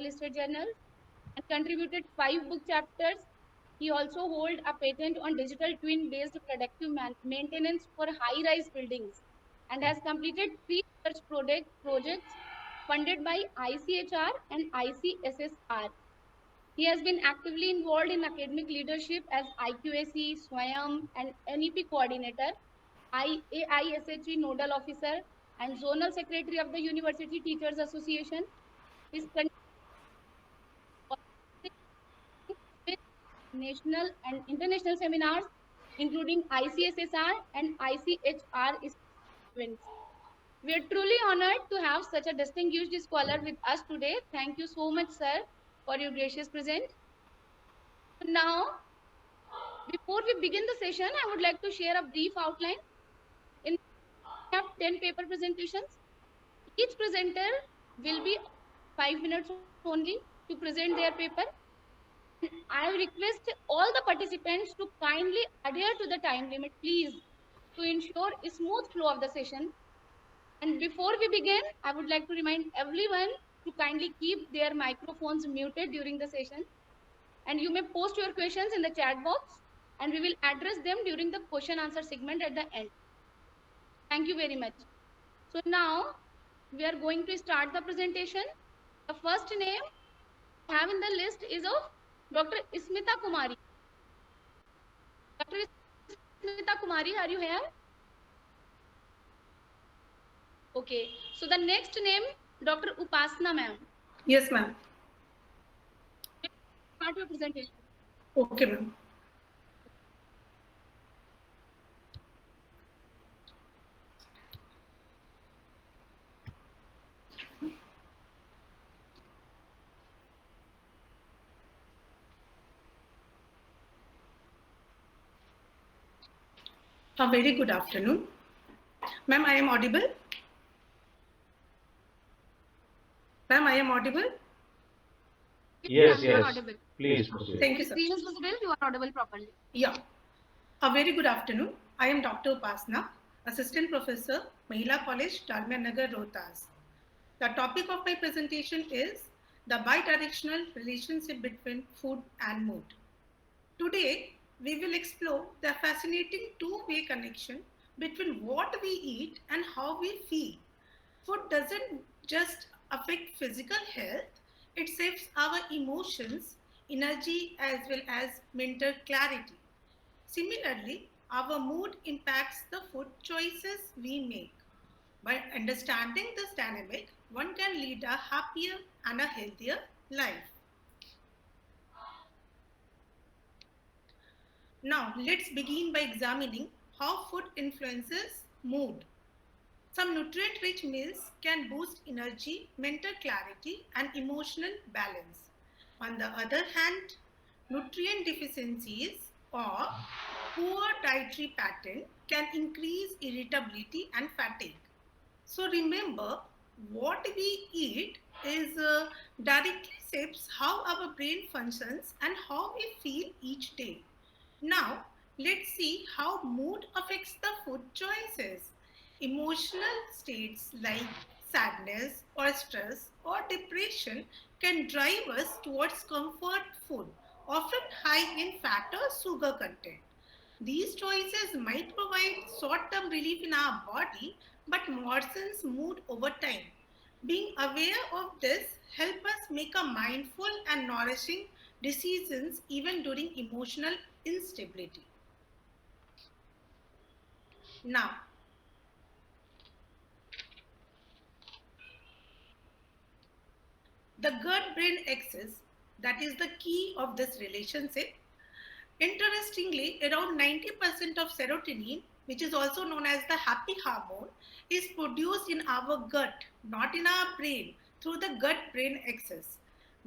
listed journals and contributed 5 book chapters. He also holds a patent on digital twin-based predictive maintenance for high-rise buildings and has completed 3 research projects funded by ICHR and ICSSR. He has been actively involved in academic leadership as IQAC, SWAYAM, and NEP coordinator, AISHE nodal officer, and zonal secretary of the University Teachers Association. His national and international seminars, including ICSSR and ICHR events. We are truly honored to have such a distinguished scholar with us today. Thank you so much, sir, for your gracious present. Now, before we begin the session, I would like to share a brief outline. We have 10 paper presentations. Each presenter will be 5 minutes only to present their paper. I request all the participants to kindly adhere to the time limit, please, to ensure a smooth flow of the session. And before we begin, I would like to remind everyone to kindly keep their microphones muted during the session. And you may post your questions in the chat box, and we will address them during the question answer segment at the end. Thank you very much. So now we are going to start the presentation. The first name I have in the list is of Dr. Smita Kumari. Dr. Smita Kumari, are you here? Okay. So the next name, Dr. Upasna ma'am. Yes, ma'am. Start your presentation. Okay, ma'am. A very good afternoon. Ma'am, I am audible? Ma'am, I am audible? Yes, you are yes. audible. Please proceed. Thank you, sir. Screen is visible, you are audible properly. Yeah. A very good afternoon. I am Dr. Upasna, Assistant Professor, Mahila College, Dalmia Nagar, Rohtas. The topic of my presentation is the bidirectional relationship between food and mood. Today, we will explore the fascinating two-way connection between what we eat and how we feel. Food doesn't just affect physical health, it shapes our emotions, energy, as well as mental clarity. Similarly, our mood impacts the food choices we make. By understanding this dynamic, one can lead a happier and a healthier life. Now, let's begin by examining how food influences mood. Some nutrient-rich meals can boost energy, mental clarity, and emotional balance. On the other hand, nutrient deficiencies or poor dietary pattern can increase irritability and fatigue. So remember, what we eat is directly shapes how our brain functions and how we feel each day. Now, let's see how mood affects the food choices. Emotional states like sadness or stress or depression can drive us towards comfort food, often high in fat or sugar content. These choices might provide short-term relief in our body but worsens mood over time. Being aware of this helps us make a mindful and nourishing decisions even during emotional instability. Now, the gut-brain axis, that is the key of this relationship. Interestingly, around 90% of serotonin, which is also known as the happy hormone, is produced in our gut, not in our brain, through the gut-brain axis.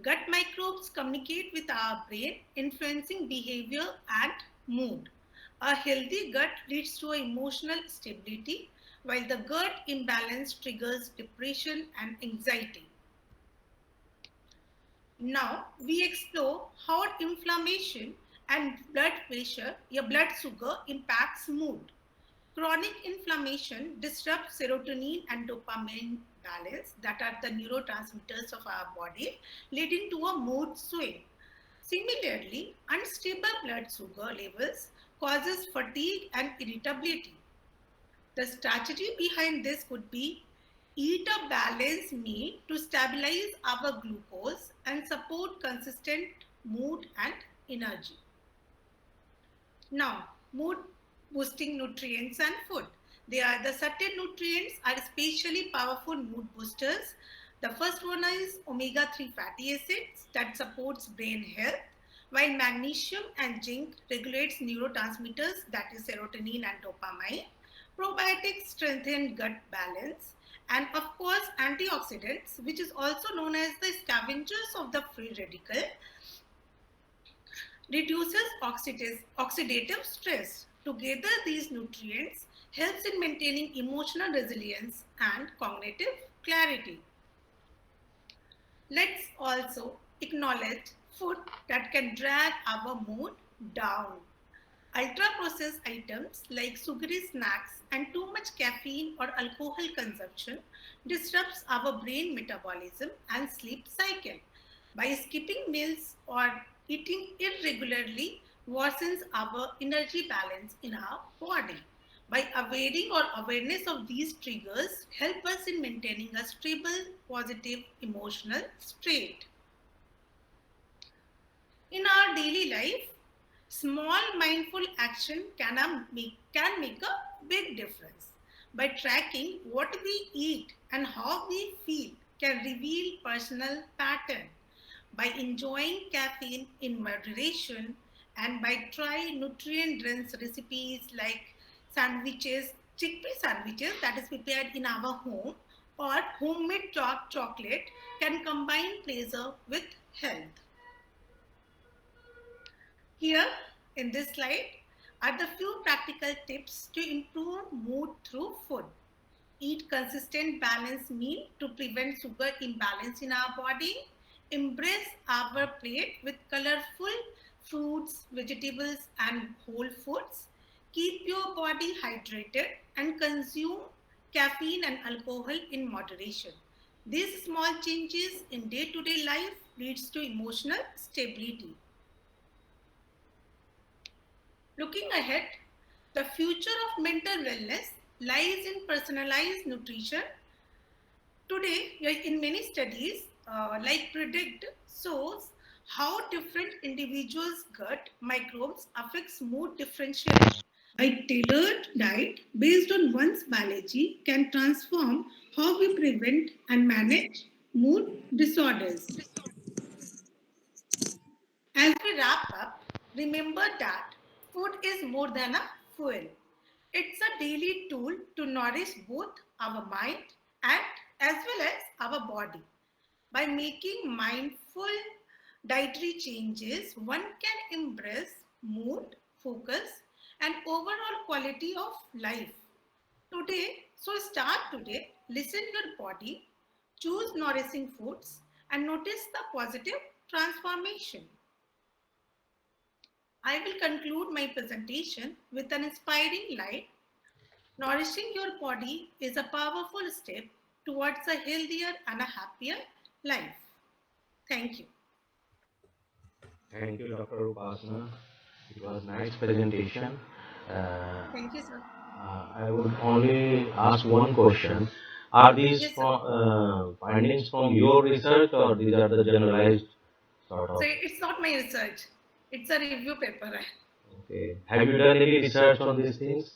Gut microbes communicate with our brain, influencing behavior and mood. A healthy gut leads to emotional stability, while the gut imbalance triggers depression and anxiety. Now, we explore how inflammation and blood pressure, your blood sugar, impacts mood. Chronic inflammation disrupts serotonin and dopamine balance, that are the neurotransmitters of our body, leading to a mood swing. Similarly, unstable blood sugar levels causes fatigue and irritability. The strategy behind this could be eat a balanced meal to stabilize our glucose and support consistent mood and energy. Now, mood boosting nutrients and food. They are the certain nutrients are especially powerful mood boosters. The first one is omega-3 fatty acids that supports brain health, while magnesium and zinc regulates neurotransmitters, that is serotonin and dopamine. Probiotics strengthen gut balance, and of course antioxidants, which is also known as the scavengers of the free radical, reduces oxidative stress. Together, these nutrients helps in maintaining emotional resilience and cognitive clarity. Let's also acknowledge food that can drag our mood down. Ultra-processed items like sugary snacks and too much caffeine or alcohol consumption disrupts our brain metabolism and sleep cycle. By skipping meals or eating irregularly worsens our energy balance in our body. By awaiting or awareness of these triggers help us in maintaining a stable, positive emotional state. In our daily life, small mindful action can make a big difference. By tracking what we eat and how we feel can reveal personal pattern. By enjoying caffeine in moderation and by trying nutrient dense recipes like sandwiches, chickpea sandwiches that is prepared in our home, or homemade dark chocolate can combine pleasure with health. Here in this slide are the few practical tips to improve mood through food. Eat consistent balanced meal to prevent sugar imbalance in our body. Embrace our plate with colorful fruits, vegetables and whole foods. Keep your body hydrated and consume caffeine and alcohol in moderation. These small changes in day-to-day life leads to emotional stability. Looking ahead, the future of mental wellness lies in personalized nutrition. Today, in many studies, like Predict, shows how different individuals' gut microbes affects mood differentially. A tailored diet based on one's biology can transform how we prevent and manage mood disorders. As we wrap up, remember that food is more than a fuel. It's a daily tool to nourish both our mind and as well as our body. By making mindful dietary changes, one can embrace mood, focus, and overall quality of life. Start today, listen your body, choose nourishing foods, and notice the positive transformation. I will conclude my presentation with an inspiring line. Nourishing your body is a powerful step towards a healthier and a happier life. Thank you. Thank you, Dr. Upasana. It was nice presentation. Uh, Thank you, sir. I would only ask one question. Are these Yes, sir. from findings from your research, or these are the generalized sort So of? it's not my research. It's a review paper. Okay. Have you done any research on these things?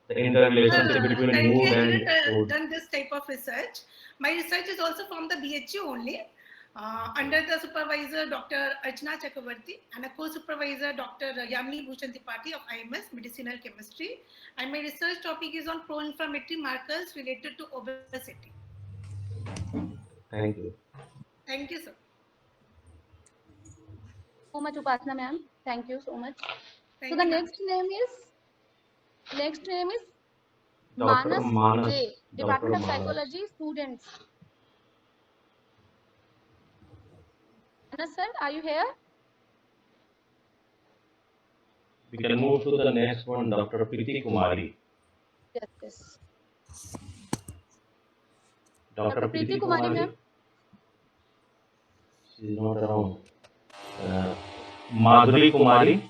The interrelationship between Currently, mood I and didn't food? done this type of research. My research is also from the BHU only, under the supervisor Dr. Archana Chakravarti and a co-supervisor Dr. Yamini Bhushan Tripathi of IMS Medicinal Chemistry. And my research topic is on pro-inflammatory markers related to obesity. Thank you. Thank you, sir. So much, Upasana ma'am. Thank you so much. So Thank the you, ma'am. next name is Dr. Manas Manas. J, Dr. Department of Manas. Psychology, students. Manas sir, are you here? We can move to the next one, Dr. Priti Kumari. Yes. Dr. Dr. Preeti Preeti Kumari, Kumari, ma'am. she is not around. Uh, Madhuri Kumari,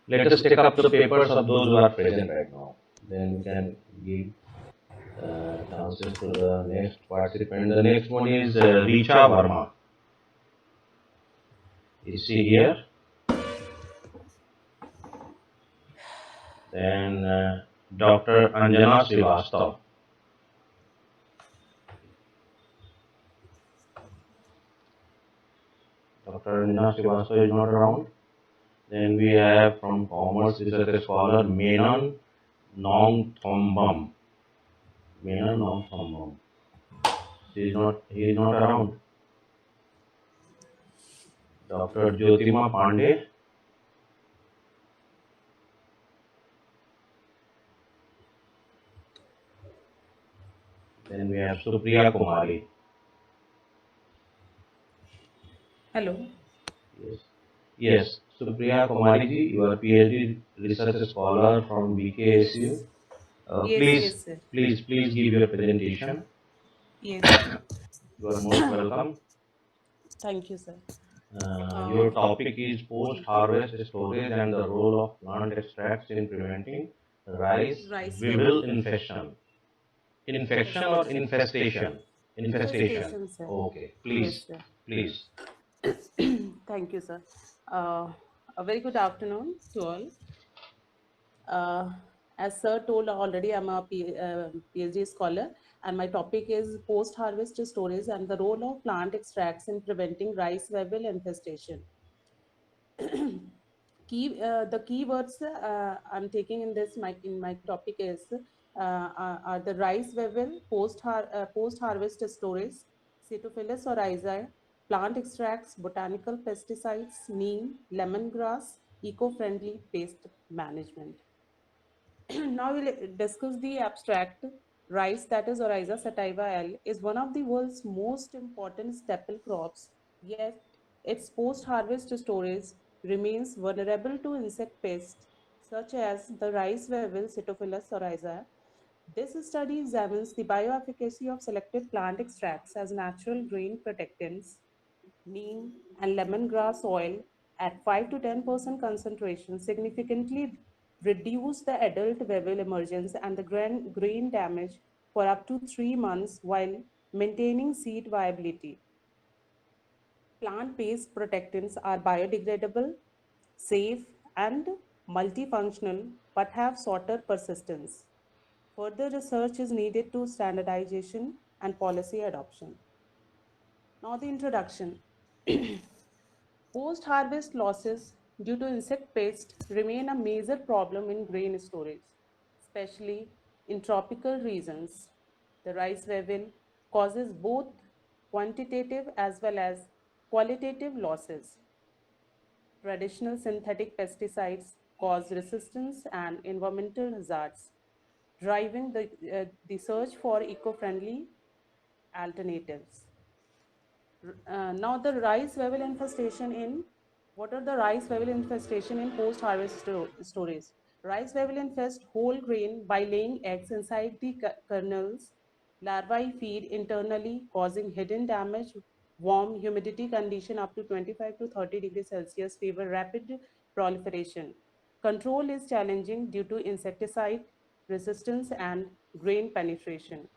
let us take up the papers of those who are present right now. Then we can give chances to the next participant. The next one is Richa Verma. Is she here? Then Dr. Anjana Srivastav. Dr. Anjana Srivastav is not around. Then we have from Commerce Research Scholar Menon Nongthombam. Menon Nongthombam. He is not around. Dr. Jyotima Pandey. Then we have Supriya Kumari. Hello. Yes. Yes, Supriya Kumari ji, you are PhD research scholar from VKSU. Yes, sir. Please give your presentation. Yes. You are most welcome. Thank you, sir. Your topic is post-harvest storage and the role of plant extracts in preventing rice Rice weevil weevil infection. Infection or infestation. infestation? Infestation. Infestation, sir. Okay, Yes, please, sir. please. Thank you, sir. A very good afternoon to all. Uh, as sir told already, I'm a PhD scholar, and my topic is post-harvest storage and the role of plant extracts in preventing rice weevil infestation. The keywords I'm taking in this in my topic is are the rice weevil, post harvest storage, Cytophilus oryzae, plant extracts, botanical pesticides, neem, lemongrass, eco-friendly pest management. Now we'll discuss the abstract. Rice, that is Oryza sativa L, is one of the world's most important staple crops, yet its post-harvest storage remains vulnerable to insect pests such as the rice weevil Cytophilus oryzae. This study examines the bioefficacy of selected plant extracts as natural grain protectants, neem, and lemongrass oil at 5 to 10% concentration significantly reduce the adult weevil emergence and the grain damage for up to 3 months while maintaining seed viability. Plant-based protectants are biodegradable, safe, and multifunctional, but have shorter persistence. Further research is needed to standardization and policy adoption. Now the introduction. Post-harvest losses due to insect pests remain a major problem in grain storage, especially in tropical regions. The rice weevil causes both quantitative as well as qualitative losses. Traditional synthetic pesticides cause resistance and environmental hazards, driving the search for eco-friendly alternatives. Now the rice weevil infestation in what are the rice weevil infestation in post-harvest storage? Rice weevil infest whole grain by laying eggs inside the kernels. Larvae feed internally, causing hidden damage. Warm humidity condition up to 25 to 30 degrees Celsius favor rapid proliferation. Control is challenging due to insecticide resistance and grain penetration.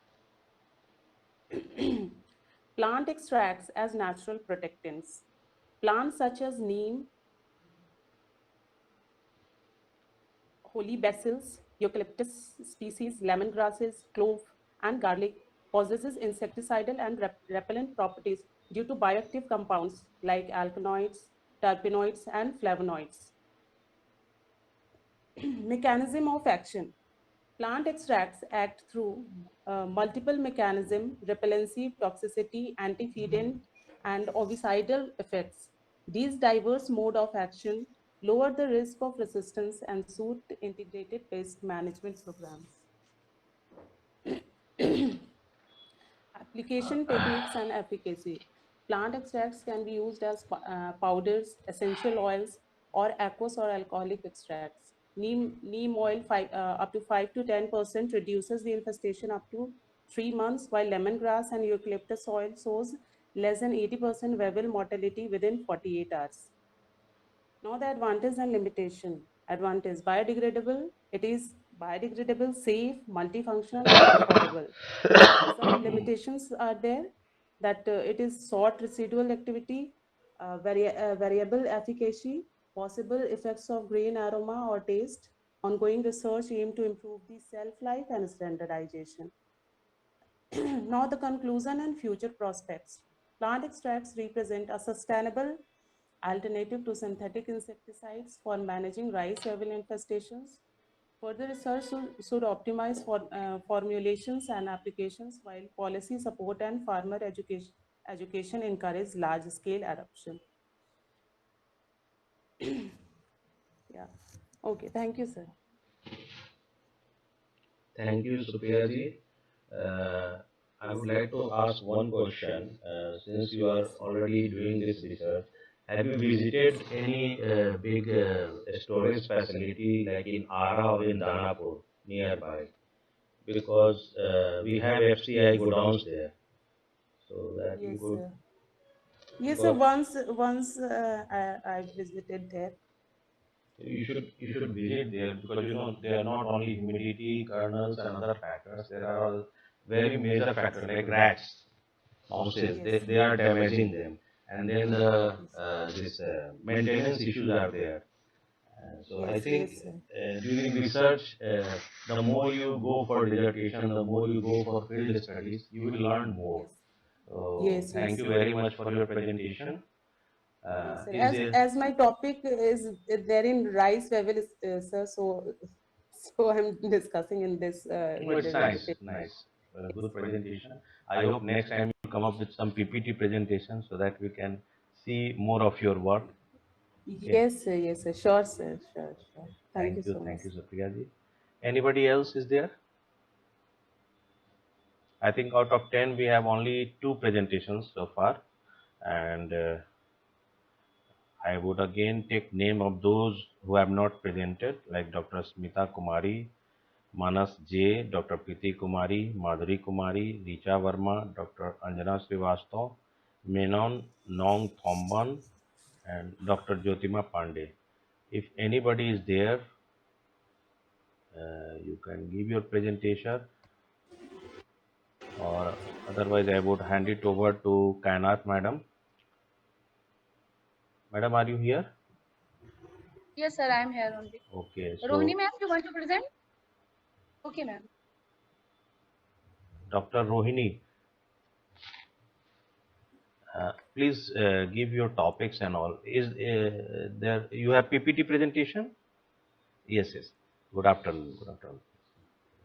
Plant extracts as natural protectants. Plants such as neem, holy basils, eucalyptus species, lemongrasses, clove, and garlic possesses insecticidal and repellent properties due to bioactive compounds like alkaloids, terpenoids, and flavonoids. Mechanism of action. Plant extracts act through multiple mechanisms: repellency, toxicity, anti-feeding, and ovicidal effects. These diverse mode of action lower the risk of resistance and suit integrated pest management programs. Application techniques and efficacy. Plant extracts can be used as powders, essential oils, or aqueous or alcoholic extracts. Neem oil up to 5 to 10% reduces the infestation up to 3 months, while lemongrass and eucalyptus oil shows less than 80% weevil mortality within 48 hours. Now the advantage and limitation. Advantage: biodegradable. It is biodegradable, safe, multifunctional, and affordable. Some limitations are there, that it is short residual activity, variable efficacy, possible effects of grain aroma or taste. Ongoing research aim to improve the shelf life and standardization. Now the conclusion and future prospects. Plant extracts represent a sustainable alternative to synthetic insecticides for managing rice weevil infestations. Further research should optimize formulations and applications, while policy support and farmer education encourage large-scale adoption. Yeah. Okay. Thank you, sir. Thank you, Supriya ji. I would like to ask one question. Since you are already doing this research, have you visited any big storage facility like in Ara or in Danapur nearby? Because we have FCI godowns there, so that you Yes, could. sir. Yes, sir. Because Once I visited there. you should visit there because they are not only humidity, kernels, and other factors. There are all very major factors like rats, mouses. Yes. They are damaging them, and then the this maintenance issues are there. So I Yes, think yes, sir. during research, the more you go for dissertation, the more you go for field studies, you will learn more. Yes. So Yes, thank yes, you sir. very much for your presentation. Yes, sir. Is there? As my topic is there in rice level, sir, so I'm discussing in this Oh, it's nice, detail. nice. Good presentation. I hope next time you come up with some PPT presentation so that we can see more of your work. Okay. Yes, sir. Sure, sir. Sure, sure. Thank you so much. Thank you, Supriya ji. Anybody else is there? I think out of 10 we have only 2 presentations so far, and I would again take name of those who have not presented, like Dr. Smita Kumari, Manas J, Dr. Priti Kumari, Madhuri Kumari, Richa Verma, Dr. Anjana Srivastav, Menon Nong Thomban, and Dr. Jyotima Pandey. If anybody is there, you can give your presentation, or otherwise I would hand it over to Kainat Madam. Madam, are you here? Yes, sir, I am here only. Okay, Rohini so ma'am, you want to present? Okay, ma'am. Dr. Rohini, please give your topics and all. Is there you have PPT presentation? Yes, yes. Good afternoon. Good afternoon.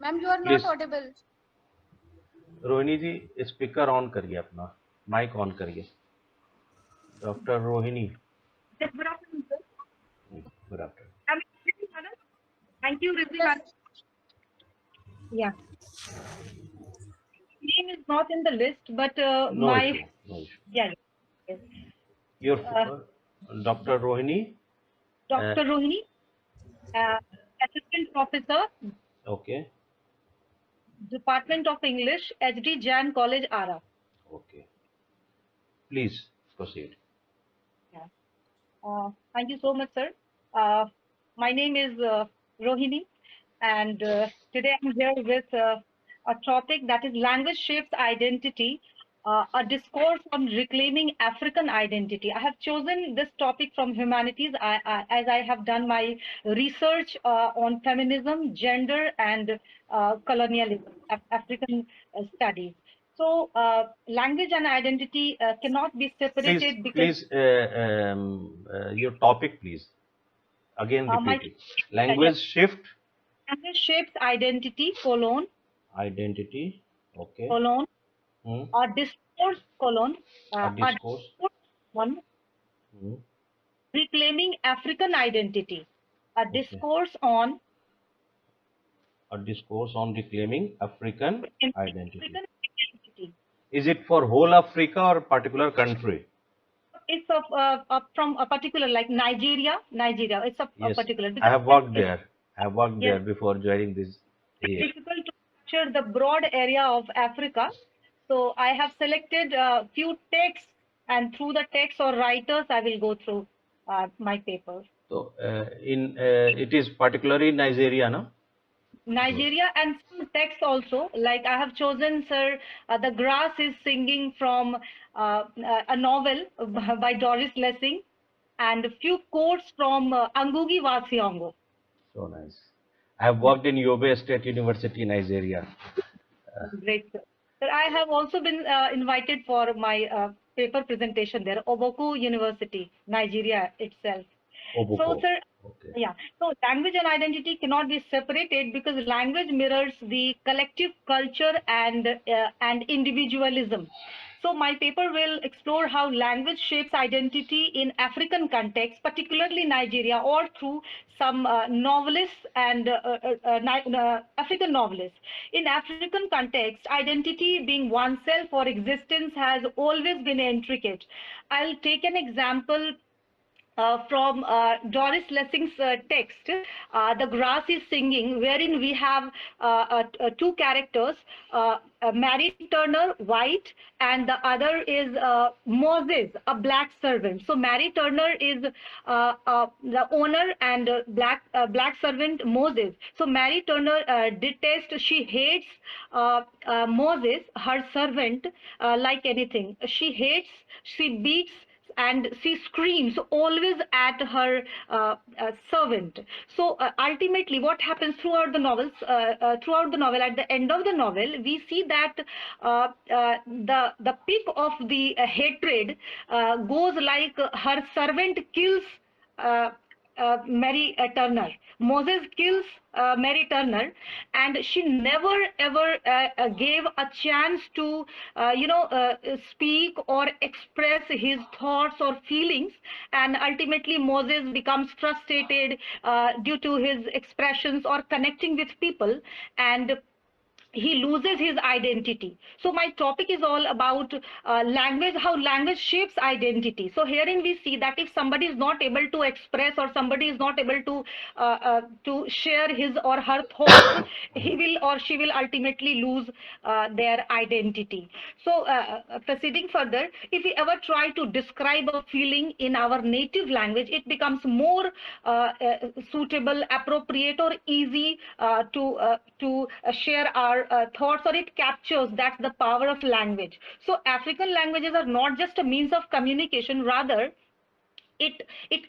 Ma'am, you are not Please, audible. Rohini ji speaker on करिए अपना mic on करिए doctor Rohini Yes, good afternoon, sir. Good afternoon Am I audible, madam? Thank you, Rishi, Yes. madam. Yeah. Name is not in the list, but no my issue no issue yeah. Yes. Your Uh, doctor Rohini Dr. Rohini, uh, Assistant Professor, okay Department of English, HD Jain College, Ara. Okay please proceed Yeah. Thank you so much, sir. My name is Rohini, and today I'm here with a topic that is language shapes identity, a discourse on reclaiming African identity. I have chosen this topic from humanities as I have done my research on feminism, gender, and colonialism, African studies. So language and identity cannot be separated because please your topic please again my repeat it yes, language shift language shapes identity, colon, identity okay colon, a discourse, colon, a a discourse discourse on reclaiming African identity, a okay discourse on a discourse on reclaiming African reclaiming identity. African identity. Is it for whole Africa or particular country? It's from a particular, like Nigeria. It's a Yes, particular I because have worked there. I worked Yes, there before joining this here. difficult to capture the broad area of Africa. So I have selected a few texts, and through the text or writers, I will go through my paper. So it is particularly in Nigeria, no? Nigeria and some texts also. Like I have chosen, sir, The Grass is Singing from a novel by Doris Lessing, and a few quotes from Ngugi wa Thiong'o. So nice. I have worked in Yobe State University, Nigeria. Great, sir. Sir, I have also been invited for my paper presentation there, Oboku University, Nigeria itself. So, Obuko. sir, Okay. yeah, so language and identity cannot be separated because language mirrors the collective culture and individualism. So my paper will explore how language shapes identity in African context, particularly Nigeria, or through some novelists and African novelists. In African context, identity being oneself or existence has always been intricate. I'll take an example from Doris Lessing's text, The Grass is Singing, wherein we have two characters, Mary Turner, white, and the other is Moses, a black servant. So Mary Turner is the owner, and black servant Moses. So Mary Turner detests, she hates Moses, her servant, like anything. She hates, she beats, and she screams always at her servant. So ultimately, what happens throughout the novel, at the end of the novel, we see that the peak of the hatred goes like her servant kills uh, Mary Turner. Moses kills Mary Turner, and she never ever gave a chance to, speak or express his thoughts or feelings. And ultimately, Moses becomes frustrated due to his expressions or connecting with people, and he loses his identity. So my topic is all about language, how language shapes identity. So herein we see that if somebody is not able to express, or somebody is not able to share his or her thoughts, he will or she will ultimately lose their identity. So proceeding further, if we ever try to describe a feeling in our native language, it becomes more suitable, appropriate, or easy to share our thoughts, or it captures. That's the power of language. So African languages are not just a means of communication, rather it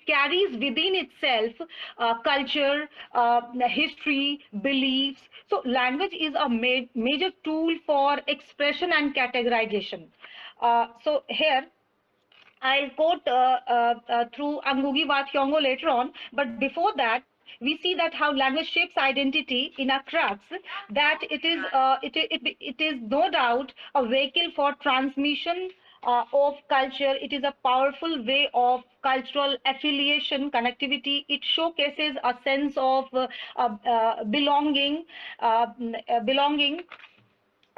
carries within itself culture, history, beliefs. So language is a major tool for expression and categorization. So here I'll quote through Ngugi wa Thiong'o later on. But before that, we see that how language shapes identity in a crux, that it is no doubt a vehicle for transmission of culture. It is a powerful way of cultural affiliation, connectivity. It showcases a sense of belonging, belonging.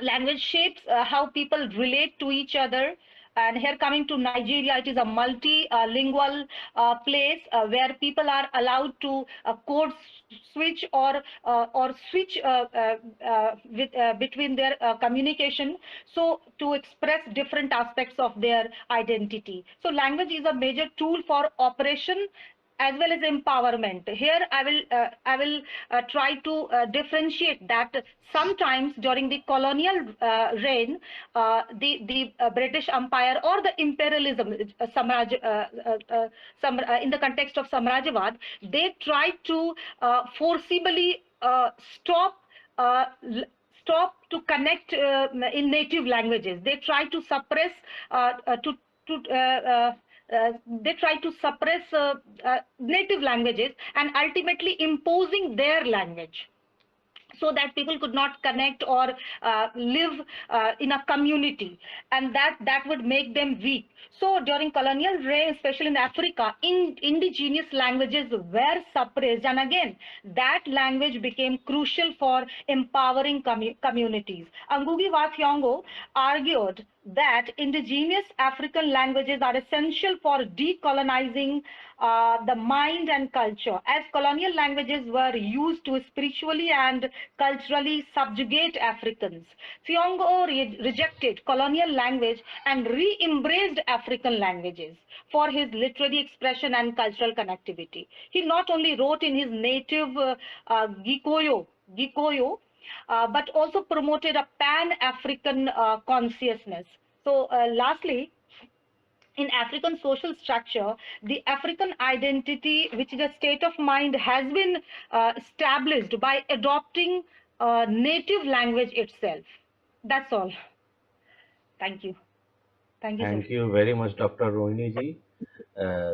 Language shapes how people relate to each other. And here, coming to Nigeria, it is a multilingual place where people are allowed to code switch or switch between their communication, so to express different aspects of their identity. So language is a major tool for operation as well as empowerment. Here I will try to differentiate that sometimes during the colonial reign, the British Empire or the imperialism, in the context of Samrajyavad, they tried to forcibly uh, stop to connect in native languages. They try to suppress to they try to suppress native languages, and ultimately imposing their language, so that people could not connect or live in a community, and that would make them weak. So during colonial reign, especially in Africa, indigenous languages were suppressed, and again that language became crucial for empowering communities. Ngugi wa Thiong'o argued that indigenous African languages are essential for decolonizing the mind and culture, as colonial languages were used to spiritually and culturally subjugate Africans. Thiongo rejected colonial language and re-embraced African languages for his literary expression and cultural connectivity. He not only wrote in his native Gikoyo, but also promoted a pan-African consciousness. So lastly, in African social structure, the African identity, which is a state of mind, has been established by adopting native language itself. That's all. Thank you. Thank you, sir. Thank you very much, Dr. Rohini ji.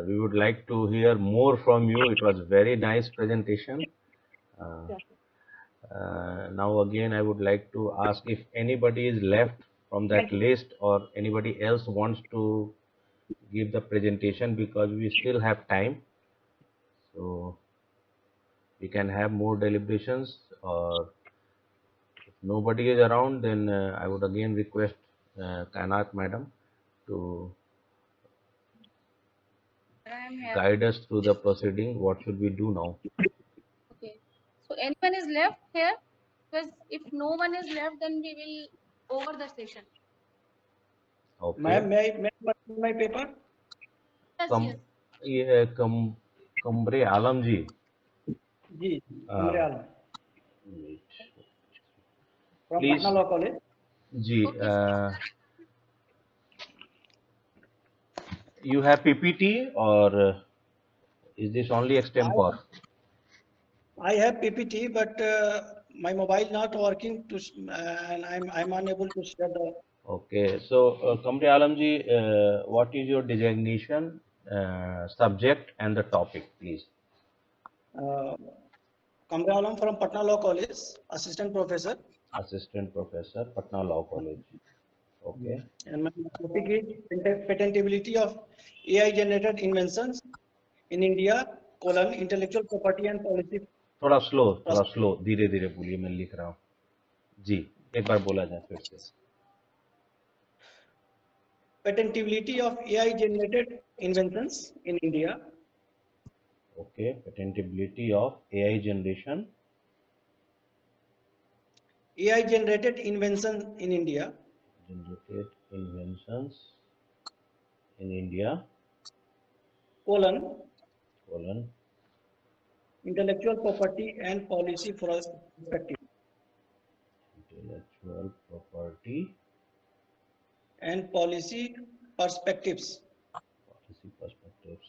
We would like to hear more from you. It was very nice presentation. Uh, Yes, now again, I would like to ask if anybody is left from that thank you. list or anybody else wants to give the presentation, because we still have time. So we can have more deliberations, or if nobody is around, then I would again request Kainat madam to I am here. guide us through the proceeding. What should we do now? Okay. So anyone is left here? Because if no one is left, then we will over the session. Okay. Ma'am, may I put my paper? Yes, come yes. ये Qamre Alam ji ji, Qamre Alam from please Patna Law College. जी Okay. you have PPT or is this only extempore? I have PPT, but my mobile not working to, and I'm unable to share the. Okay, so Kamre Alam ji, what is your designation, subject and the topic, please? Kamre Alam from Patna Law College, assistant professor. Assistant professor, Patna Law College. Okay. And my topic is patentability of AI generated inventions in India, intellectual property and policy. थोड़ा slow धीरे धीरे बोलिए, मैं लिख रहा हूँ जी, एक बार बोला जाए फिर से. Patentability of AI generated inventions in India. Okay, patentability of AI generation. AI generated inventions in India. Generated inventions in India. Colon. Intellectual property and policy perspective. Intellectual property and policy perspectives. Policy perspectives.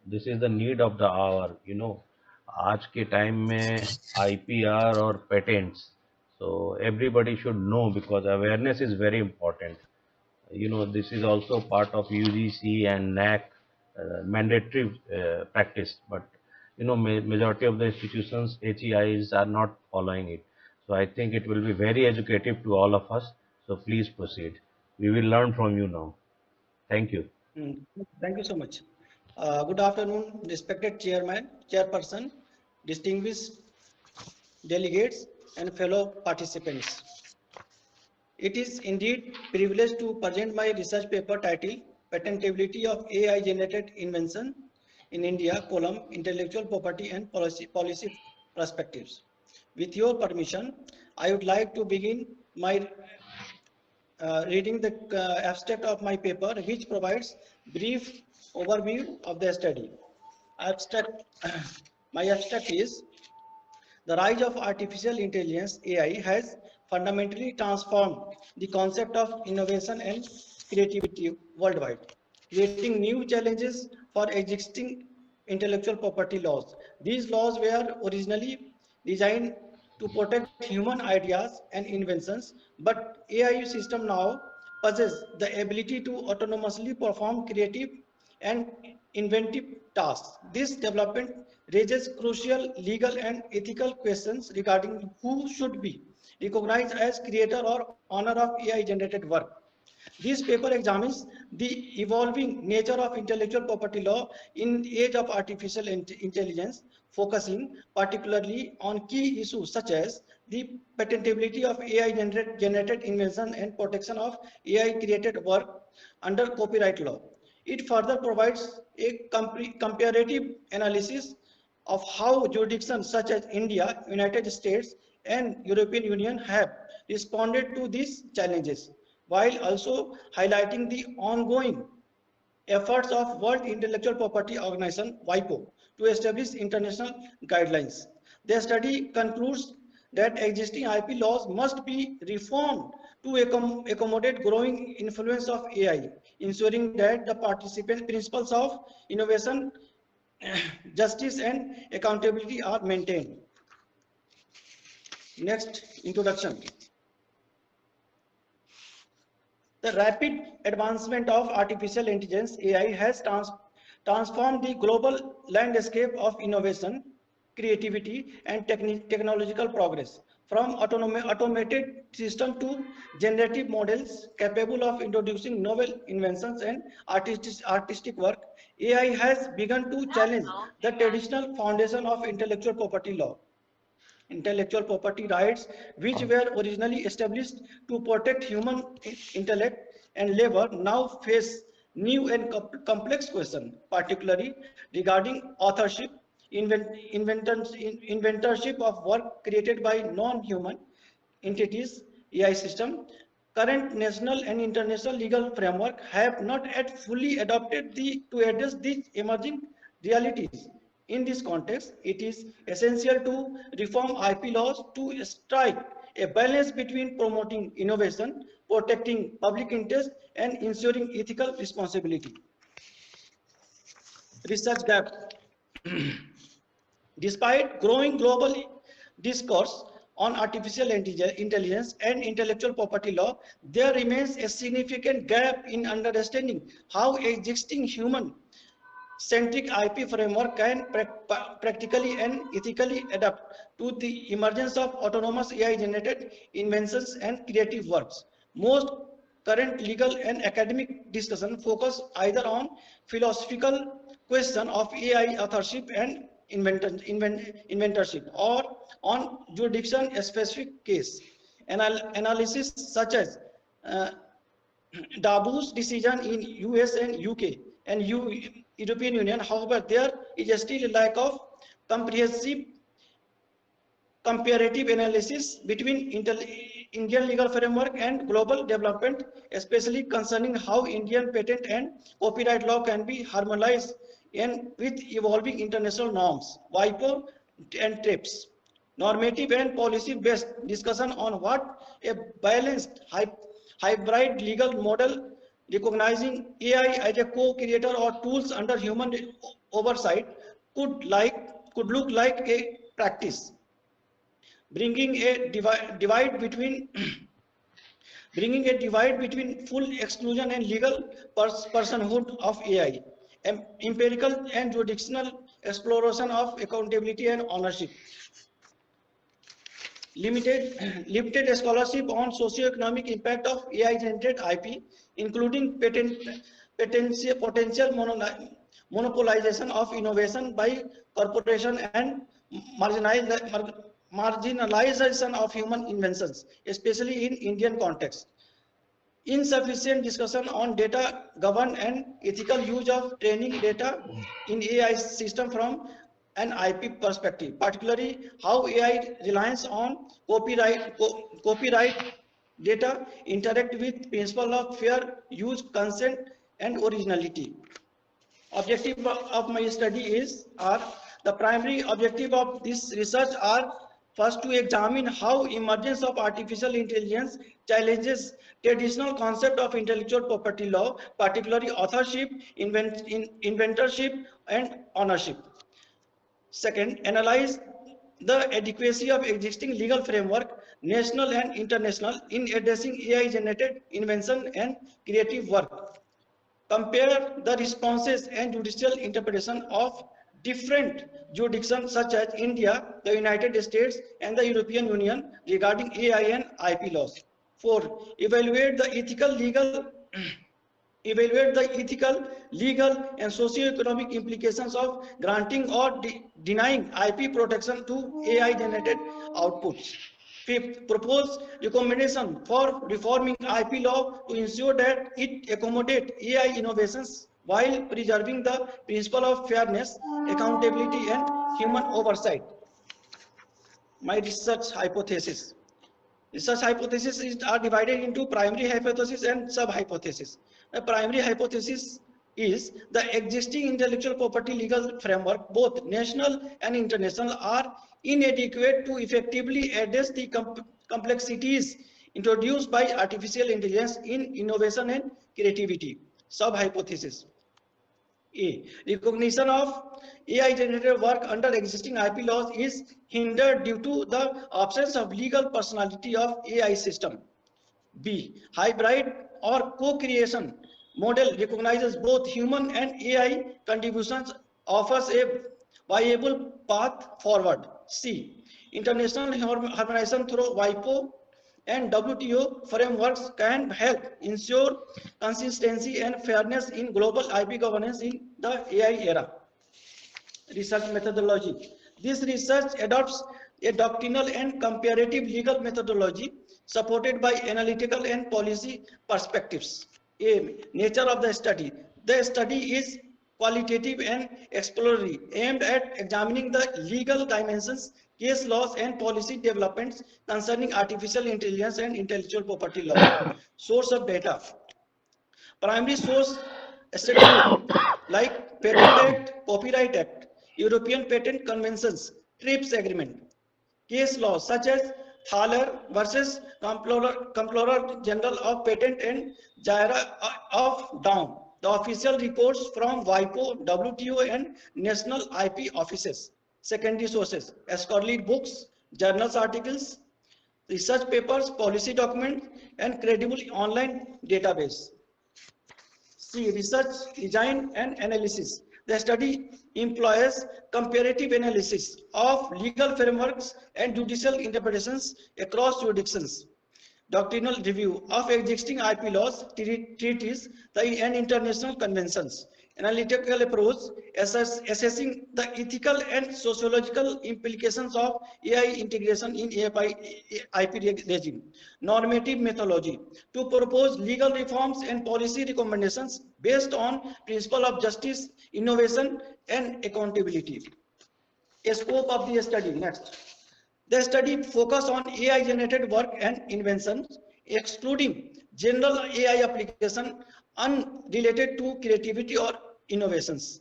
This is the need of the hour. You know, आज के time में IPR और patents. So everybody should know, because awareness is very important. You know, this is also part of UGC and NAC mandatory practice, but you know, majority of the institutions, HEIs, are not following it. So I think it will be very educative to all of us. So please proceed. We will learn from you now. Thank you. Thank you so much. Good afternoon, respected chairperson, distinguished delegates, and fellow participants. It is indeed privilege to present my research paper titled Patentability of AI Generated Invention in India, Intellectual Property and Policy Perspectives. With your permission, I would like to begin my reading the abstract of my paper, which provides brief overview of the study. My abstract is: the rise of artificial intelligence (AI) has fundamentally transformed the concept of innovation and creativity worldwide, creating new challenges for existing intellectual property laws. These laws were originally designed to protect human ideas and inventions, but AI system now possess the ability to autonomously perform creative and inventive tasks. This development raises crucial legal and ethical questions regarding who should be recognized as creator or owner of AI generated work. This paper examines the evolving nature of intellectual property law in the age of artificial intelligence, focusing particularly on key issues such as the patentability of AI generated invention and protection of AI created work under copyright law. It further provides a comparative analysis of how jurisdictions such as India, United States, and European Union have responded to these challenges, while also highlighting the ongoing efforts of World Intellectual Property Organization (WIPO) to establish international guidelines. The study concludes that existing IP laws must be reformed to accommodate growing influence of AI, ensuring that the participant principles of innovation, justice, and accountability are maintained. Next, introduction. The rapid advancement of artificial intelligence (AI) has transformed the global landscape of innovation, creativity, and technological progress. From automated systems to generative models capable of introducing novel inventions and artistic work, AI has begun to challenge the traditional foundation of intellectual property law. Intellectual property rights, which were originally established to protect human intellect and labor, now face new and complex questions, particularly regarding authorship, inventorship of work created by non-human entities, AI system. Current national and international legal framework have not yet fully adopted to address these emerging realities. In this context, it is essential to reform IP laws to strike a balance between promoting innovation, protecting public interest, and ensuring ethical responsibility. Research gap. Despite growing global discourse on artificial intelligence and intellectual property law, there remains a significant gap in understanding how existing human-centric IP framework can practically and ethically adapt to the emergence of autonomous AI-generated inventions and creative works. Most current legal and academic discussion focus either on philosophical question of AI authorship and inventorship, or on jurisdiction specific case analysis such as Dabu's decision in US and UK and European Union. However, there is still a lack of comprehensive comparative analysis between Indian legal framework and global development, especially concerning how Indian patent and copyright law can be harmonized and with evolving international norms, WIPO and TRIPS. Normative and policy-based discussion on what a balanced hybrid legal model recognizing AI as a co-creator or tools under human oversight could look like a practice, bringing a divide between full exclusion and legal personhood of AI, empirical and jurisdictional exploration of accountability and ownership. Limited scholarship on socio-economic impact of AI-generated IP, including potential monopolization of innovation by corporation and marginalization of human inventions, especially in Indian context. Insufficient discussion on data governance and ethical use of training data in AI system from an IP perspective, particularly how AI reliance on copyright data interact with principle of fair use, consent, and originality. Objective of my study are the primary objective of this research are first to examine how emergence of artificial intelligence challenges traditional concept of intellectual property law, particularly authorship, inventorship, and ownership. Second, analyze the adequacy of existing legal framework, national and international, in addressing AI-generated invention and creative work. Compare the responses and judicial interpretation of different jurisdictions such as India, the United States, and the European Union regarding AI and IP laws. 4. Evaluate the ethical, legal, and socio-economic implications of granting or denying IP protection to AI-generated outputs. 5th, propose recommendation for reforming IP law to ensure that it accommodates AI innovations while preserving the principle of fairness, accountability, and human oversight. My research hypothesis. Research hypotheses are divided into primary hypothesis and sub-hypothesis. The primary hypothesis is the existing intellectual property legal framework, both national and international, are inadequate to effectively address the complexities introduced by artificial intelligence in innovation and creativity. Sub-hypothesis. A. Recognition of AI-generated work under existing IP laws is hindered due to the absence of legal personality of AI system. B. Hybrid or co-creation model recognizes both human and AI contributions, offers a viable path forward. C. International harmonization through WIPO and WTO frameworks can help ensure consistency and fairness in global IP governance in the AI era. Research methodology. This research adopts a doctrinal and comparative legal methodology supported by analytical and policy perspectives. A. Nature of the study. The study is qualitative and exploratory, aimed at examining the legal dimensions, case laws, and policy developments concerning artificial intelligence and intellectual property law. Source of data. Primary source statute like Patent Act, Copyright Act, European Patent Conventions, TRIPS Agreement. Case laws such as Thaler versus Comptroller General of Patent and Jaira of Down. The official reports from WIPO, WTO, and national IP offices. Secondary sources: scholarly books, journals articles, research papers, policy documents, and credible online database. C. Research, design, and analysis. The study employs comparative analysis of legal frameworks and judicial interpretations across jurisdictions. Doctrinal review of existing IP laws, treaties, and international conventions. Analytical approach, assessing the ethical and sociological implications of AI integration in IP regime. Normative methodology, to propose legal reforms and policy recommendations based on principle of justice, innovation, and accountability. A scope of the study. Next. The study focused on AI-generated work and inventions, excluding general AI application unrelated to creativity or innovations.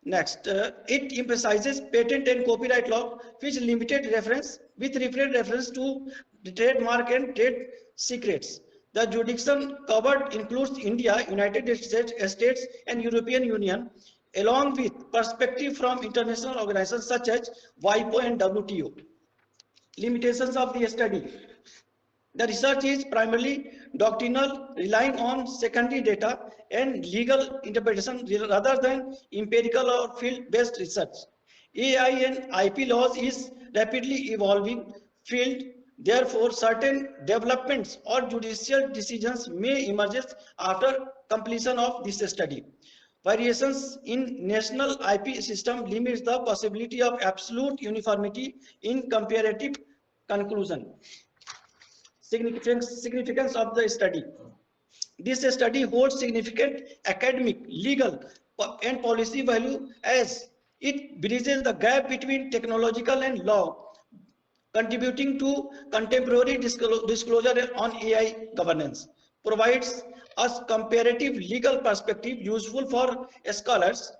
Next, it emphasizes patent and copyright law, which limited reference to the trademark and trade secrets. The jurisdiction covered includes India, United States, and European Union, along with perspective from international organizations such as WIPO and WTO. Limitations of the study. The research is primarily doctrinal, relying on secondary data and legal interpretation rather than empirical or field-based research. AI and IP laws is rapidly evolving field. Therefore, certain developments or judicial decisions may emerge after completion of this study. Variations in national IP system limits the possibility of absolute uniformity in comparative conclusion. Significance of the study. This study holds significant academic, legal, and policy value as it bridges the gap between technological and law, contributing to contemporary disclosure on AI governance, provides us comparative legal perspective useful for scholars,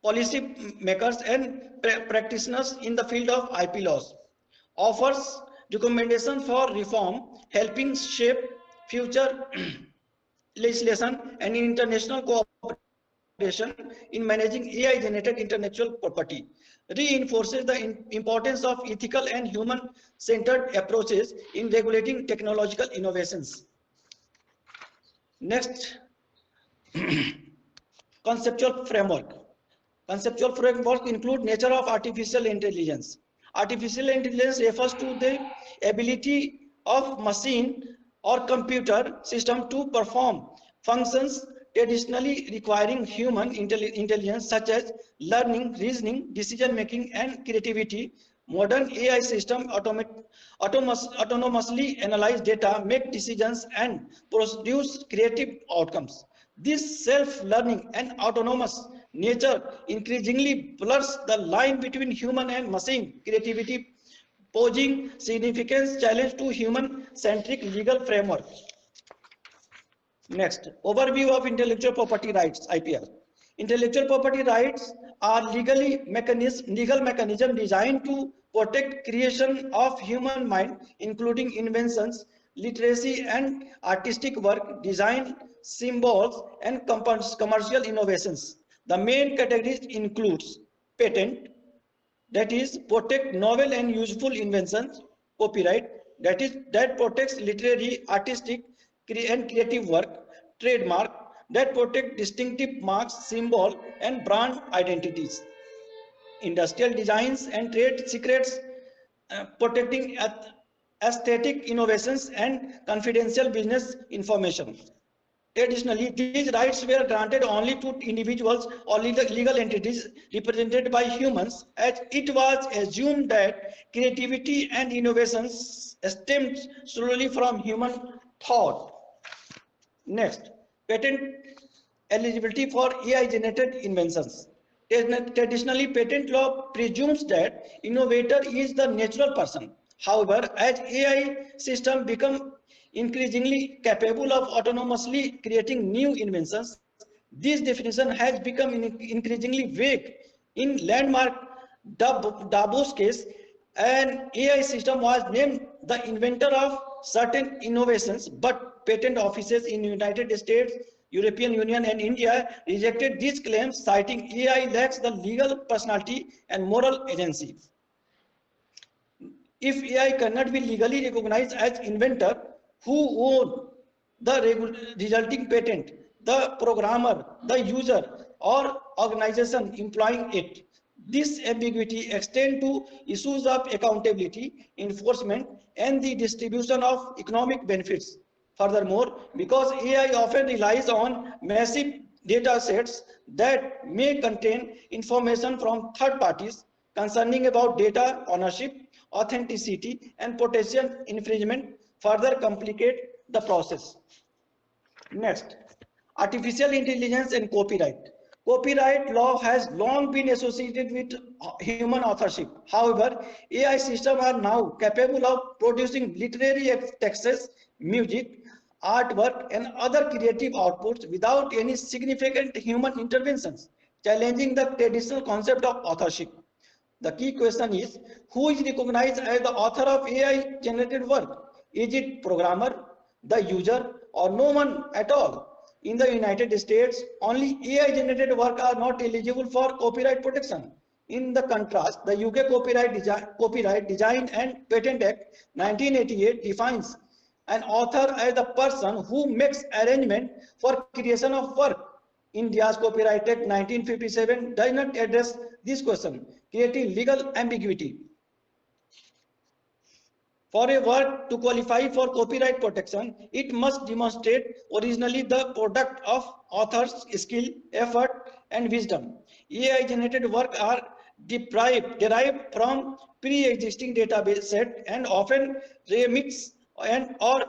policy makers, and practitioners in the field of IP laws, offers recommendation for reform, helping shape future legislation and international cooperation in managing AI-generated intellectual property, reinforces the importance of ethical and human-centered approaches in regulating technological innovations. Next, conceptual framework. Conceptual framework include nature of artificial intelligence. Artificial intelligence refers to the ability of machine or computer system to perform functions traditionally requiring human intelligence such as learning, reasoning, decision making, and creativity. Modern AI systems autonomously analyze data, make decisions, and produce creative outcomes. This self-learning and autonomous nature increasingly blurs the line between human and machine creativity, posing significant challenge to human-centric legal framework. Next, overview of intellectual property rights, IPR. Intellectual property rights are legal mechanism designed to protect creation of human mind, including inventions, literacy, and artistic work, design, symbols, and commercial innovations. The main categories includes patent, that is protect novel and useful inventions; copyright, that protects literary, artistic, and creative work; trademark, that protect distinctive marks, symbol, and brand identities; industrial designs and trade secrets, protecting aesthetic innovations and confidential business information. Traditionally, these rights were granted only to individuals or legal entities represented by humans, as it was assumed that creativity and innovations stemmed solely from human thought. Next, patent eligibility for AI-generated inventions. Traditionally, patent law presumes that innovator is the natural person. However, as AI systems become increasingly capable of autonomously creating new inventions, this definition has become increasingly vague. In landmark Davos case, an AI system was named the inventor of certain innovations, but patent offices in United States, European Union, and India rejected these claims, citing AI lacks the legal personality and moral agency. If AI cannot be legally recognized as inventor, who own the resulting patent? The programmer, the user, or organization employing it. This ambiguity extends to issues of accountability, enforcement, and the distribution of economic benefits. Furthermore, because AI often relies on massive data sets that may contain information from third parties concerning about data ownership, authenticity, and potential infringement further complicate the process. Next, artificial intelligence and copyright. Copyright law has long been associated with human authorship. However, AI systems are now capable of producing literary texts, music, artwork, and other creative outputs without any significant human interventions, challenging the traditional concept of authorship. The key question is, who is recognized as the author of AI generated work? Is it programmer, the user, or no one at all? In the United States, only AI generated work are not eligible for copyright protection. In the contrast, the UK Copyright Design and Patent Act 1988 defines an author as the person who makes arrangement for creation of work. India's Copyright Act 1957 does not address this question, creating legal ambiguity. For a work to qualify for copyright protection, it must demonstrate originally the product of author's skill, effort, and wisdom. AI-generated work are derived from pre-existing database set and often remix and or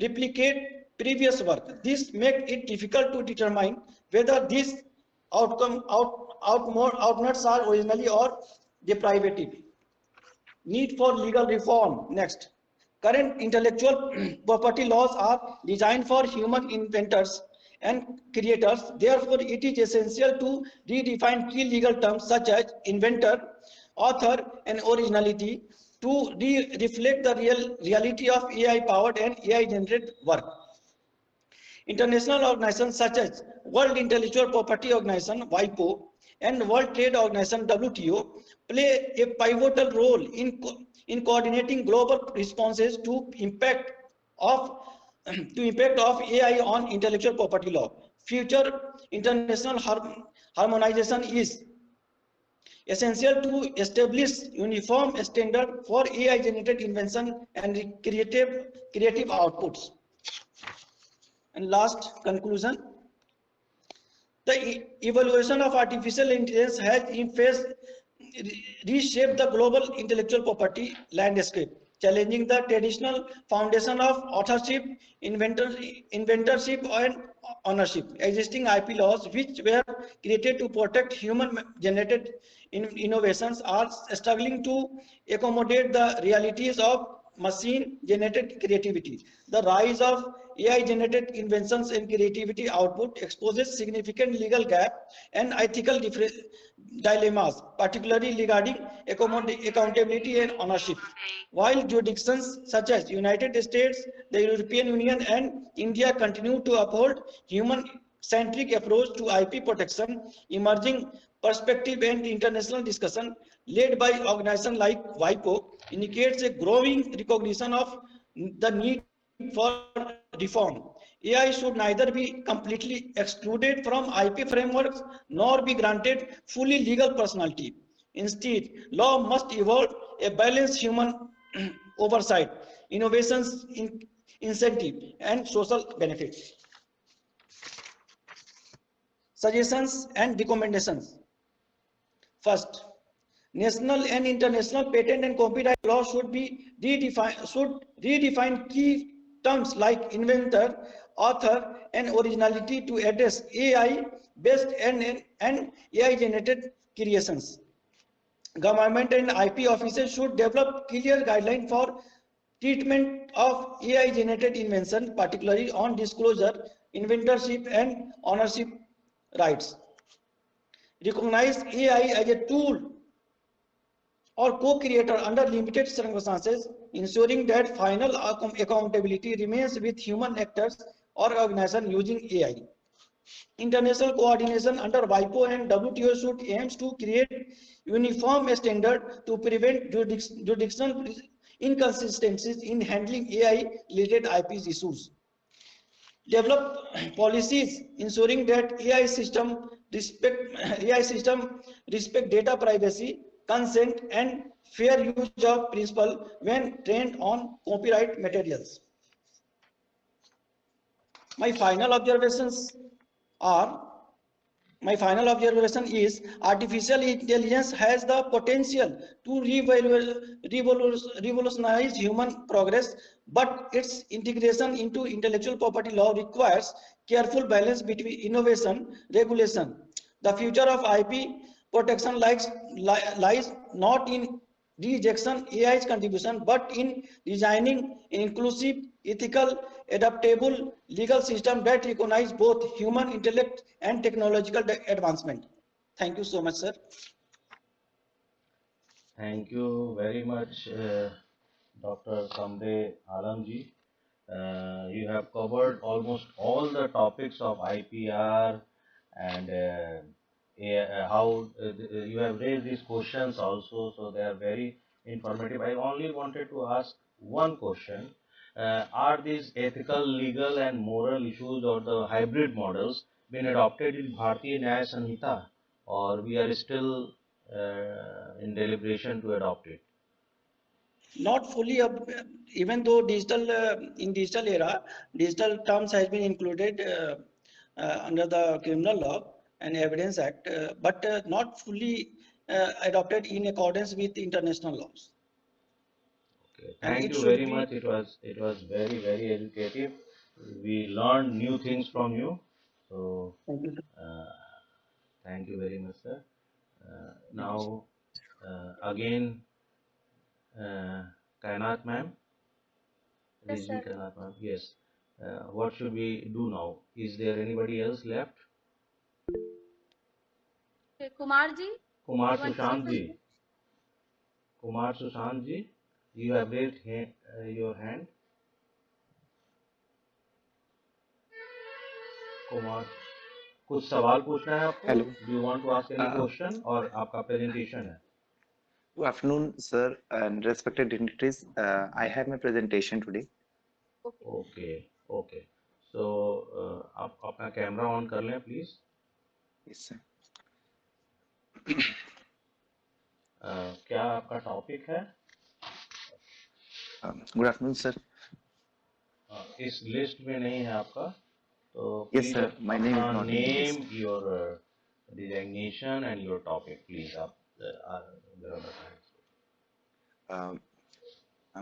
replicate previous work. This makes it difficult to determine whether these outputs are originally or deprivative. Need for legal reform. Next, current intellectual property laws are designed for human inventors and creators. Therefore, it is essential to redefine key legal terms such as inventor, author, and originality to reflect the reality of AI-powered and AI-generated work. International organizations such as World Intellectual Property Organization (WIPO) and World Trade Organization (WTO) play a pivotal role in coordinating global responses to impact of AI on intellectual property law. Future international harmonization is essential to establish uniform standard for AI generated invention and creative outputs. And last conclusion, the evaluation of artificial intelligence has in phase reshaped the global intellectual property landscape, challenging the traditional foundation of authorship, inventorship, and ownership. Existing IP laws, which were created to protect human-generated innovations, are struggling to accommodate the realities of machine-generated creativity. The rise of AI-generated inventions and creativity output exposes significant legal gap and ethical dilemmas, particularly regarding accountability and ownership. While jurisdictions such as United States, the European Union, and India continue to uphold human-centric approach to IP protection, emerging perspective and international discussion led by organizations like WIPO indicates a growing recognition of the need for reform. AI should neither be completely excluded from IP frameworks nor be granted fully legal personality. Instead, law must evolve a balanced human oversight, innovations, incentive, and social benefits. Suggestions and recommendations. First, national and international patent and copyright law should redefine key terms like inventor, author, and originality to address AI based and AI generated creations. Government and IP offices should develop clear guidelines for treatment of AI generated invention, particularly on disclosure, inventorship, and ownership rights. Recognize AI as a tool or co-creator under limited circumstances, ensuring that final accountability remains with human actors or organizations using AI. International coordination under WIPO and WTO should aims to create uniform standard to prevent jurisdictional inconsistencies in handling AI-related IP issues. Develop policies ensuring that AI system respect data privacy, consent, and fair use of principle when trained on copyright materials. My final observations are My final observation is artificial intelligence has the potential to revolutionize human progress, but its integration into intellectual property law requires careful balance between innovation, regulation. The future of IP protection lies not in rejection AI's contribution, but in designing inclusive, ethical, adaptable legal system that recognize both human intellect and technological advancement. Thank you so much, sir. Thank you very much, Dr. Samde Alamji. You have covered almost all the topics of IPR and how you have raised these questions also, so they are very informative. I only wanted to ask one question. Are these ethical, legal, and moral issues or the hybrid models been adopted in Bharatiya Nyaya Sanhita, or we are still in deliberation to adopt it? Not fully, even though in digital era, digital terms has been included under the criminal law and evidence act, but not fully adopted in accordance with international laws. Okay. And Thank it you should very be. much. It was very educative. We learned new things from you. So Thank you. uh, thank you very much, sir. Now again, Kainat ma'am, Yes, Rizvi sir. Kainat ma'am. Yes. What should we do now? Is there anybody else left? Okay, Kumarji, Kumar you want to say Sushant something? ji. Kumar Sushant ji, you have raised your hand. Kumar कुछ सवाल पूछना है आपको? Hello. Do you want to ask any Uh, question और आपका presentation है? Good afternoon, sir, and respected dignitaries. I have my presentation today. Okay. Okay, okay. So आप अपना कैमरा ऑन कर लें please. Yes, sir. क्या आपका टॉपिक है? Good afternoon, sir. इस लिस्ट में नहीं है आपका, तो Yes, please sir. My name is अपना not in the name, list. Your designation and your topic please आप जरा बताएं. Um,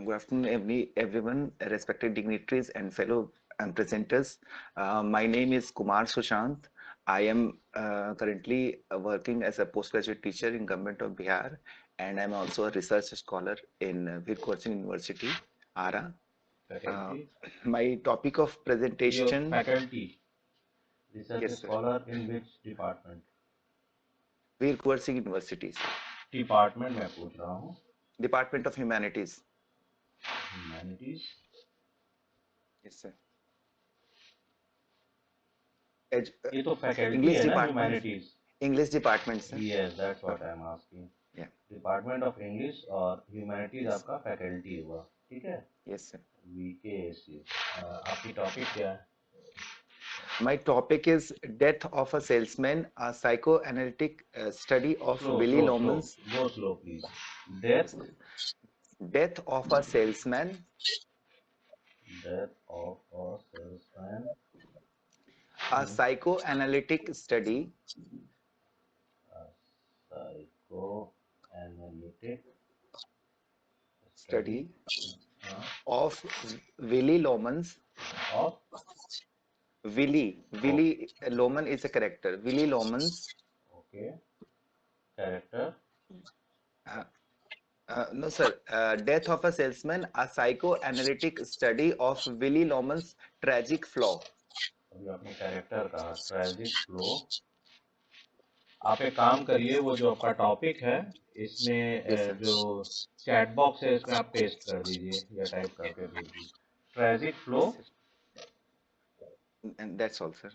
Good afternoon, everyone, respected dignitaries and fellow presenters. My name is Kumar Sushant. I am currently working as a postgraduate teacher in Government of Bihar, and I'm also a research scholar in VKSU University, ARA. Faculty, My topic of your presentation, faculty, research yes, sir, scholar in which department? VKSU University, sir. Department मैं पूछ रहा हूँ. Department of Humanities. Humanities. Yes, sir. ये तो faculty English है ना, department. Humanities. English department, sir. Yes, that's what I am asking. Yeah. Department of English और humanities Yes. आपका फैकल्टी हुआ, ठीक है. Yes, sir. VKSU. आपकी टॉपिक क्या है? My topic is Death of a Salesman, a psychoanalytic study of Willy Loman's. Go slow, please. Death. Death of a Salesman, Death of a salesman. a psychoanalytic study Psychoanalytic study uh, of Willy Loman's. of Willy Loman is a character. Willy Loman's. okay character. No, sir. Death of a Salesman, a psychoanalytic study of Willy Loman's tragic flaw. अभी आपने character का tragic flow. आप एक काम करिए, वो जो आपका टॉपिक है इसमें Yes, sir. जो चैट बॉक्स है इसमें आप पेस्ट कर दीजिए या टाइप करके भेज दीजिए. Tragic flow. Yes, sir. And that's all, sir.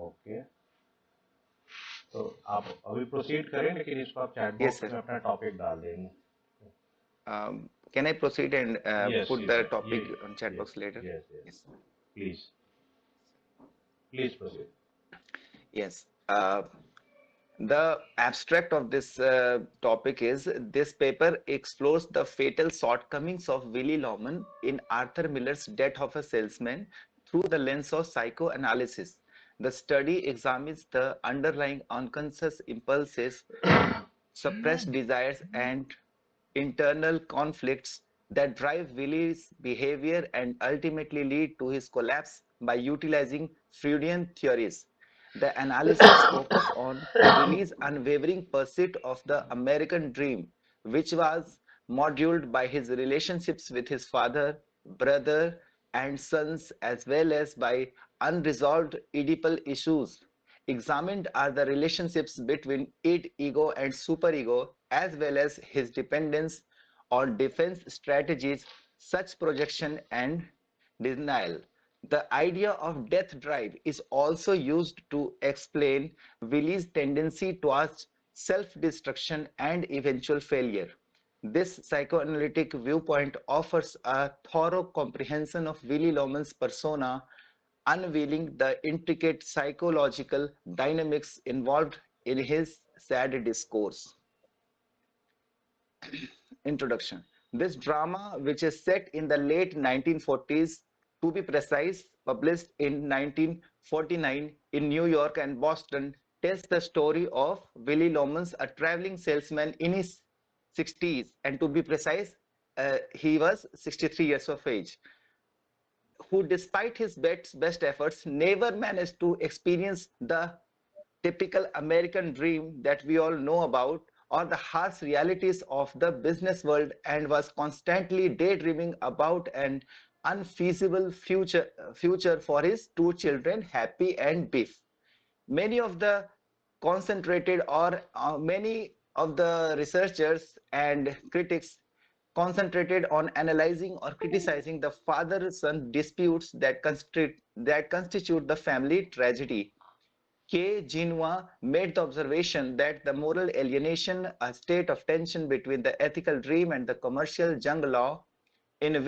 Okay, तो आप अभी प्रोसीड करें, लेकिन इसको आप चैट Yes, बॉक्स sir. में अपना टॉपिक डाल देंगे. Can I proceed and Yes, put you the can. topic Yes, on chat yes, box later? yes, yes. Yes. Please proceed. Yes. The abstract of this topic is this paper explores the fatal shortcomings of Willy Loman in Arthur Miller's Death of a Salesman through the lens of psychoanalysis. The study examines the underlying unconscious impulses, suppressed desires, and internal conflicts that drive Willy's behavior and ultimately lead to his collapse by utilizing Freudian theories. The analysis focused on Willy's unwavering pursuit of the American dream, which was modeled by his relationships with his father, brother, and sons, as well as by unresolved Oedipal issues. Examined are the relationships between id, ego, and superego, as well as his dependence on defense strategies, such projection and denial. The idea of death drive is also used to explain Willy's tendency towards self-destruction and eventual failure. This psychoanalytic viewpoint offers a thorough comprehension of Willy Loman's persona, unveiling the intricate psychological dynamics involved in his sad discourse. Introduction. This drama, which is set in the late 1940s, to be precise, published in 1949 in New York and Boston, tells the story of Willy Loman's, a traveling salesman in his 60s, and to be precise, he was 63 years of age, who, despite his best efforts, never managed to experience the typical American dream that we all know about, or the harsh realities of the business world, and was constantly daydreaming about an unfeasible future for his two children, Happy and Biff. Many of the many of the researchers and critics concentrated on analyzing or criticizing the father-son disputes that constitute the family tragedy. K. Jinhua made the observation that the moral alienation, a state of tension between the ethical dream and the commercial junk law, in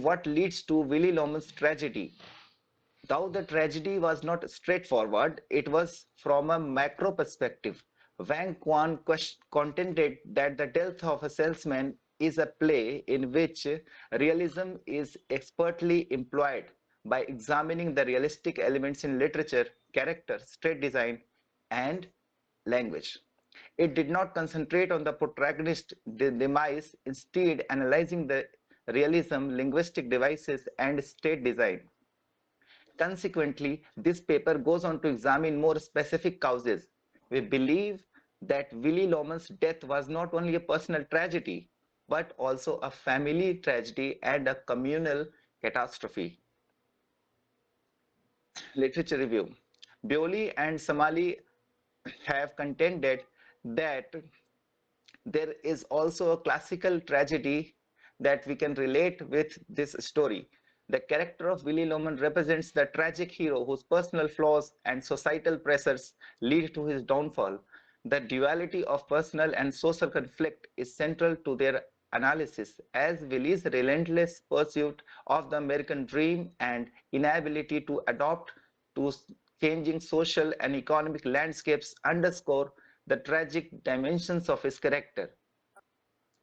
what leads to Willy Loman's tragedy. Though the tragedy was not straightforward, it was from a macro perspective. Wang Quan contended that the death of a salesman is a play in which realism is expertly employed by examining the realistic elements in literature, character, stage design, and language. It did not concentrate on the protagonist's demise, instead analyzing the realism, linguistic devices, and state design. Consequently, this paper goes on to examine more specific causes. We believe that Willy Loman's death was not only a personal tragedy, but also a family tragedy and a communal catastrophe. Literature review. Bewley and Somali have contended that there is also a classical tragedy that we can relate with this story. The character of Willy Loman represents the tragic hero whose personal flaws and societal pressures lead to his downfall. The duality of personal and social conflict is central to their analysis, as Willy's relentless pursuit of the American dream and inability to adapt to changing social and economic landscapes underscore the tragic dimensions of his character.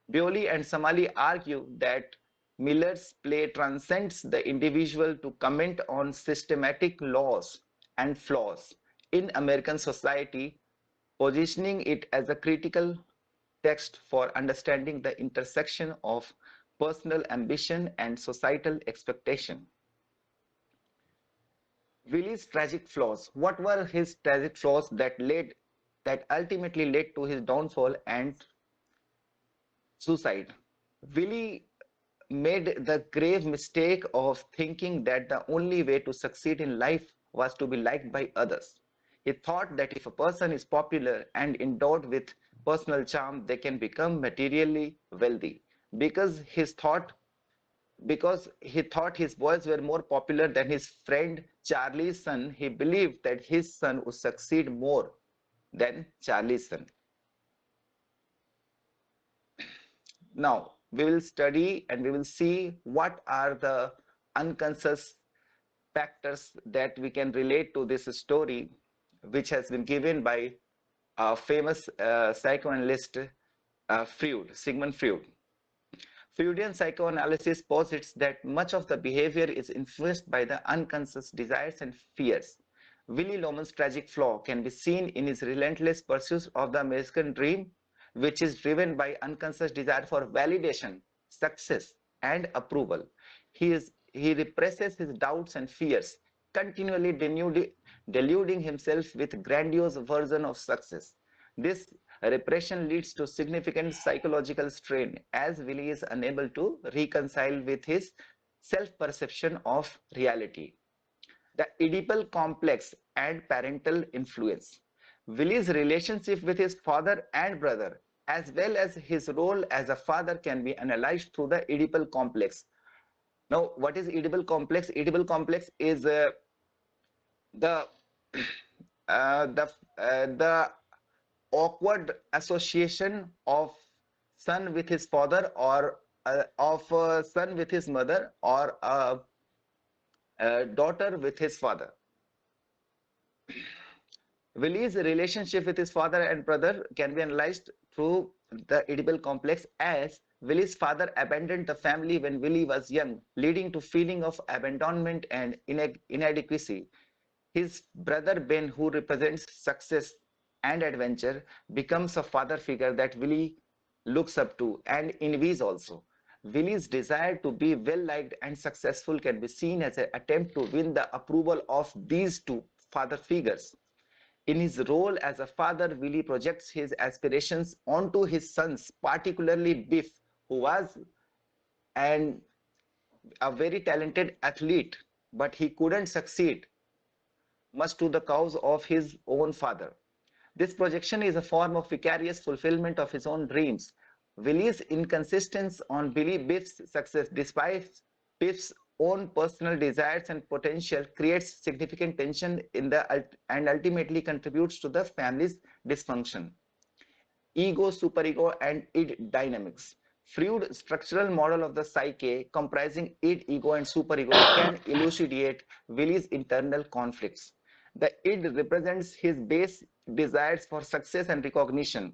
Bewley and Somali argue that Miller's play transcends the individual to comment on systematic laws and flaws in American society, positioning it as a critical text for understanding the intersection of personal ambition and societal expectation. Willy's tragic flaws. What were his tragic flaws that ultimately led to his downfall and suicide? Willy made the grave mistake of thinking that the only way to succeed in life was to be liked by others. He thought that if a person is popular and endowed with personal charm, they can become materially wealthy. Because his thought because he thought his boys were more popular than his friend Charlie's son, he believed that his son would succeed more than Charlie's son. Now, we will study and we will see what are the unconscious factors that we can relate to this story, which has been given by a famous psychoanalyst, Sigmund Freud. Freudian psychoanalysis posits that much of the behavior is influenced by the unconscious desires and fears. Willy Loman's tragic flaw can be seen in his relentless pursuit of the American dream, which is driven by unconscious desire for validation, success, and approval. He represses his doubts and fears, continually deluding himself with grandiose version of success. This repression leads to significant psychological strain as Willy is unable to reconcile with his self-perception of reality. The Oedipal complex and parental influence. Willy's relationship with his father and brother, as well as his role as a father, can be analyzed through the Oedipal complex. Now, what is Oedipal complex? Oedipal complex is the the awkward association of son with his father, or of a son with his mother, or a daughter with his father. Willy's relationship with his father and brother can be analyzed through the Oedipal complex, as Willy's father abandoned the family when Willy was young, leading to feeling of abandonment and inadequacy. His brother Ben, who represents success and adventure, becomes a father figure that Willy looks up to and envies also. Willy's desire to be well liked and successful can be seen as an attempt to win the approval of these two father figures. In his role as a father, Willy projects his aspirations onto his sons, particularly Biff, who was an, a very talented athlete, but he couldn't succeed, much to the cause of his own father. This projection is a form of vicarious fulfillment of his own dreams. Willy's insistence on Billy Biff's success, despite Biff's own personal desires and potential, creates significant tension in the and ultimately contributes to the family's dysfunction. Ego, superego, and id dynamics. Freud's structural model of the psyche, comprising id, ego, and superego, can elucidate Willy's internal conflicts. The id represents his base desires for success and recognition,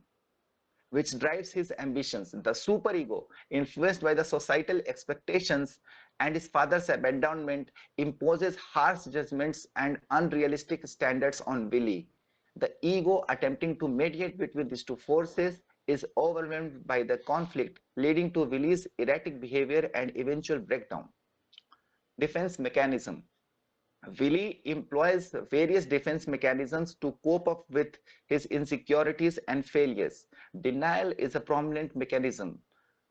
which drives his ambitions. The superego, influenced by the societal expectations and his father's abandonment, imposes harsh judgments and unrealistic standards on Willie. The ego, attempting to mediate between these two forces, is overwhelmed by the conflict, leading to Willie's erratic behavior and eventual breakdown. Defense mechanism. Willie employs various defense mechanisms to cope up with his insecurities and failures. Denial is a prominent mechanism.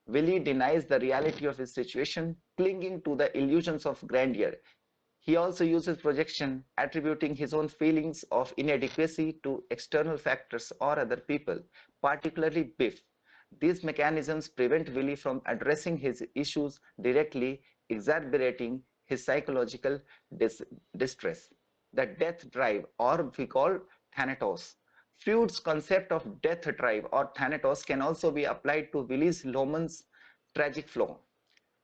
Willie denies the reality of his situation, clinging to the illusions of grandeur. He also uses projection, attributing his own feelings of inadequacy to external factors or other people, particularly Biff. These mechanisms prevent Willie from addressing his issues directly, exacerbating his psychological dis- distress. The death drive, or we call thanatos. Freud's concept of death drive or thanatos can also be applied to Willis Lohmann's tragic flaw.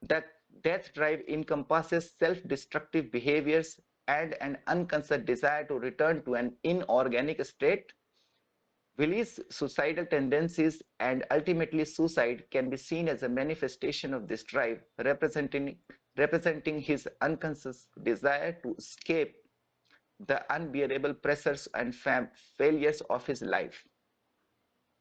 The death drive encompasses self-destructive behaviors and an unconsidered desire to return to an inorganic state. Willis' suicidal tendencies and ultimately suicide can be seen as a manifestation of this drive, representing his unconscious desire to escape the unbearable pressures and failures of his life.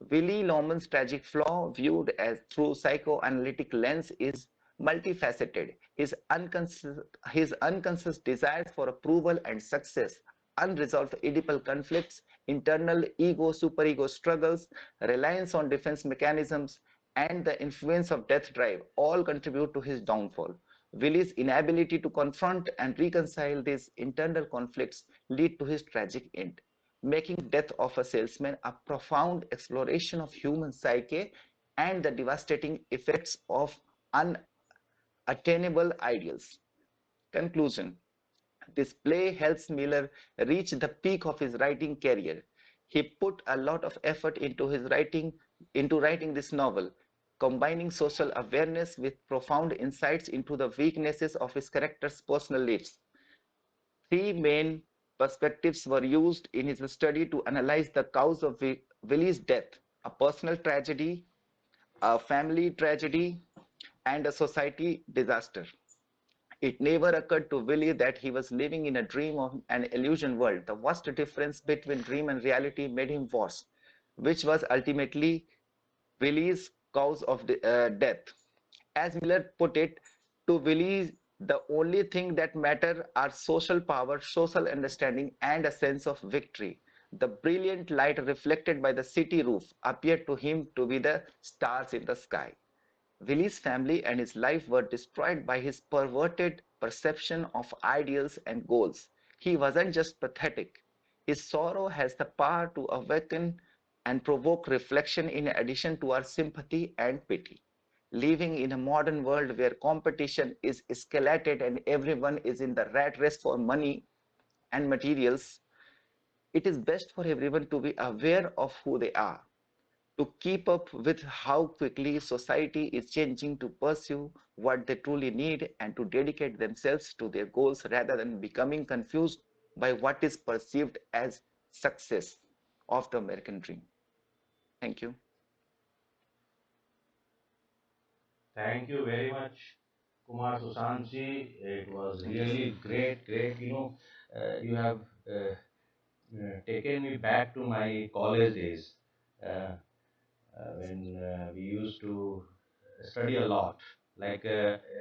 Willy Loman's tragic flaw, viewed as through psychoanalytic lens, is multifaceted. His unconscious desires for approval and success, unresolved Oedipal conflicts, internal ego-superego struggles, reliance on defense mechanisms, and the influence of death drive all contribute to his downfall. Willy's inability to confront and reconcile these internal conflicts lead to his tragic end, making Death of a Salesman a profound exploration of human psyche and the devastating effects of unattainable ideals. Conclusion. This play helps Miller reach the peak of his writing career. He put a lot of effort into writing this novel, combining social awareness with profound insights into the weaknesses of his characters' personal lives. Three main perspectives were used in his study to analyze the cause of Willie's death: a personal tragedy, a family tragedy, and a society disaster. It never occurred to Willie that he was living in a dream of an illusion world. The vast difference between dream and reality made him worse, which was ultimately Willie's cause of death. As Miller put it, to Willie, the only thing that matter are social power, social understanding, and a sense of victory. The brilliant light reflected by the city roof appeared to him to be the stars in the sky. Willie's family and his life were destroyed by his perverted perception of ideals and goals. He wasn't just pathetic. His sorrow has the power to awaken and provoke reflection in addition to our sympathy and pity. Living in a modern world where competition is escalated and everyone is in the rat race for money and materials, it is best for everyone to be aware of who they are, to keep up with how quickly society is changing, to pursue what they truly need, and to dedicate themselves to their goals rather than becoming confused by what is perceived as success of the American dream. Thank you. Thank you very much, Kumar Susanji. It was Thank you. really great, great. You have taken me back to my college days when we used to study a lot, like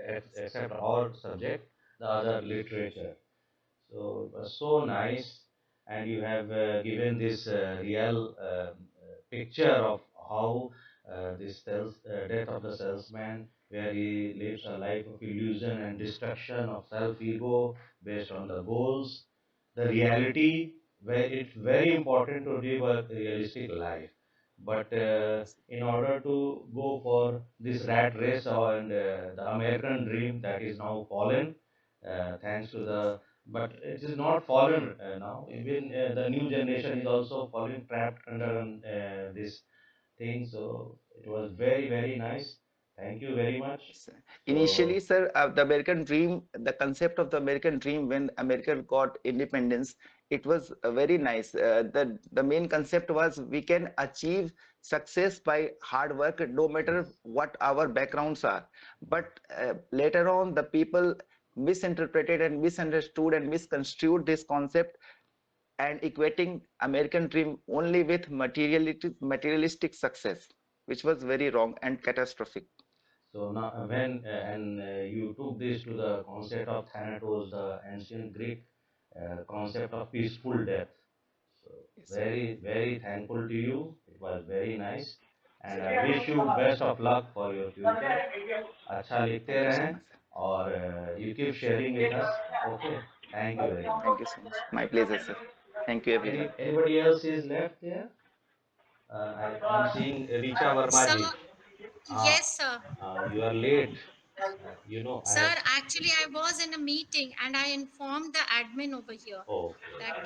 except our subject, the other literature. So it was so nice, and you have given this real picture of how this death of the salesman, where he lives a life of illusion and destruction of self-ego based on the goals, the reality, where it's very important to live a realistic life. But in order to go for this rat race and the American dream that is now fallen, thanks to the but it is not fallen now. Even the new generation is also falling trapped under this thing. So it was very, very nice. Thank you very much. Yes, sir. Initially, So, sir, the American dream, the concept of the American dream when America got independence, it was very nice. The main concept was we can achieve success by hard work, no matter what our backgrounds are. But later on, the people misinterpreted and misunderstood and misconstrued this concept and equating American dream only with materialistic success, which was very wrong and catastrophic. so now when and you took this to the concept of Thanatos, the ancient Greek concept of peaceful death. So Yes, sir. very thankful to you. It was very nice, and I wish you best of luck for your future. अच्छा लिखते Thank you so रहें much, sir. और you keep sharing with us. Okay, thank you very much. Thank you so much. My pleasure, sir. Thank you, everyone. Anybody else is left there? I'm seeing Richa Verma Sir, ji. Uh, yes, sir. you are late. I Sir, have. actually, I was in a meeting and I informed the admin over here Okay. that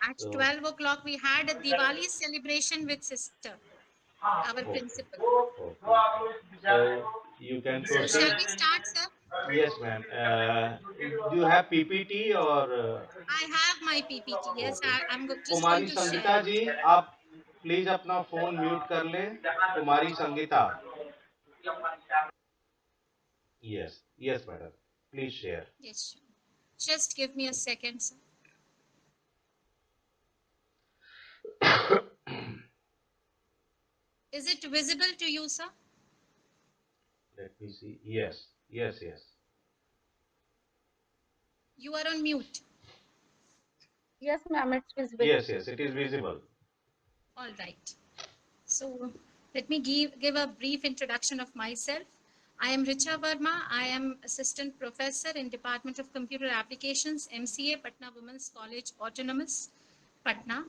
at So 12 o'clock we had a Diwali celebration with sister, our okay. principal. Okay. So you can So, shall proceed. we start, sir? Yes, ma'am. Do you have PPT or? I have my PPT. Yes, Okay. I'm just going Kumari to share Sangeeta it. जी, आप please अपना phone mute कर लें. कुमारी Sangeeta. Yes. Yes, madam. Please share. Yes, sure. Just give me a second, sir. Is it visible to you, sir? Let me see. Yes. Yes. Yes. You are on mute. Yes, ma'am, it's visible. Yes. Yes. It is visible. All right. So let me give a brief introduction of myself. I am Richa Verma. I am Assistant Professor in Department of Computer Applications, MCA, Patna Women's College, Autonomous, Patna.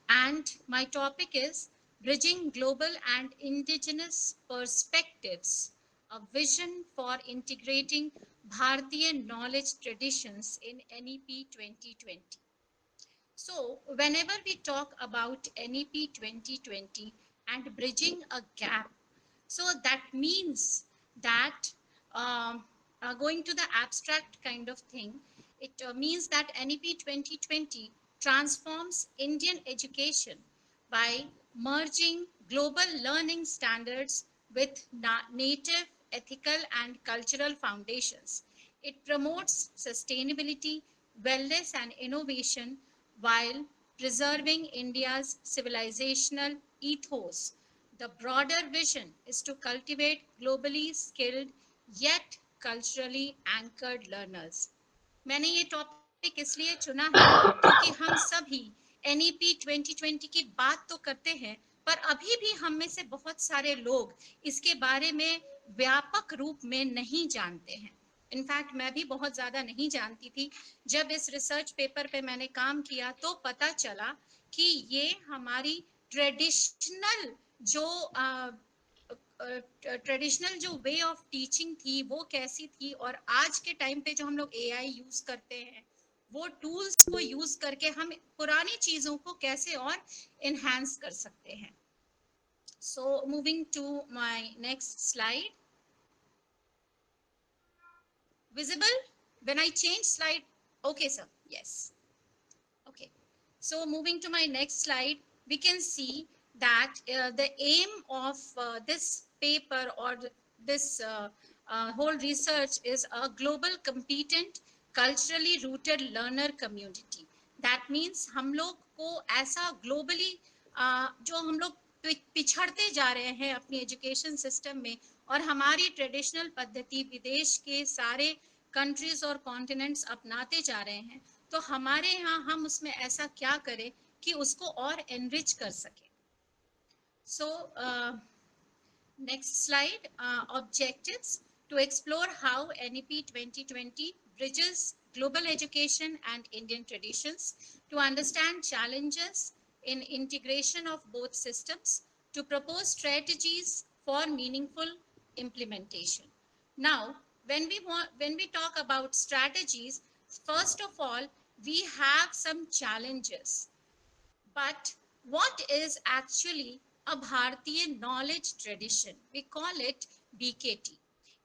And my topic is Bridging Global and Indigenous Perspectives, a vision for integrating Bharatiya knowledge traditions in NEP 2020. So, whenever we talk about NEP 2020 and bridging a gap, so that means that going to the abstract kind of thing, it means that NEP 2020 transforms Indian education by merging global learning standards with native, ethical, and cultural foundations. It promotes sustainability, wellness, and innovation while preserving India's civilizational ethos. The broader vision is to cultivate globally skilled yet culturally anchored learners. मैंने ये topic इसलिए चुना है क्योंकि हम सभी NEP 2020 की बात तो करते हैं पर अभी भी हम में से बहुत सारे लोग इसके बारे में व्यापक रूप में नहीं जानते हैं. इनफैक्ट मैं भी बहुत ज़्यादा नहीं जानती थी. जब इस रिसर्च पेपर पे मैंने काम किया तो पता चला कि ये हमारी ट्रेडिशनल जो ट्रेडिशनल जो वे ऑफ टीचिंग थी वो कैसी थी और आज के टाइम पे जो हम लोग AI यूज करते हैं वो टूल्स को यूज करके हम पुरानी चीजों को कैसे और एनहांस कर सकते हैं. So moving to my next slide. Visible when I change slide? Okay, sir. Yes. Okay. So moving to my next slide, we can see that the aim of this paper or this whole research is a global competent, culturally rooted learner community. That means हम लोग को ऐसा globally जो हम लोग पिछड़ते जा रहे हैं अपनी एजुकेशन सिस्टम में और हमारी ट्रेडिशनल पद्धति विदेश के सारे कंट्रीज और कॉन्टिनेंट्स अपनाते जा रहे हैं तो हमारे यहाँ हम उसमें ऐसा क्या करें कि उसको और एनरिच कर सके. So next slide. Objectives to explore how NEP 2020 bridges global education and Indian traditions, to understand challenges in integration of both systems, to propose strategies for meaningful implementation. Now, when we talk about strategies, first of all, we have some challenges. But what is actually a Bharatiya knowledge tradition? We call it BKT.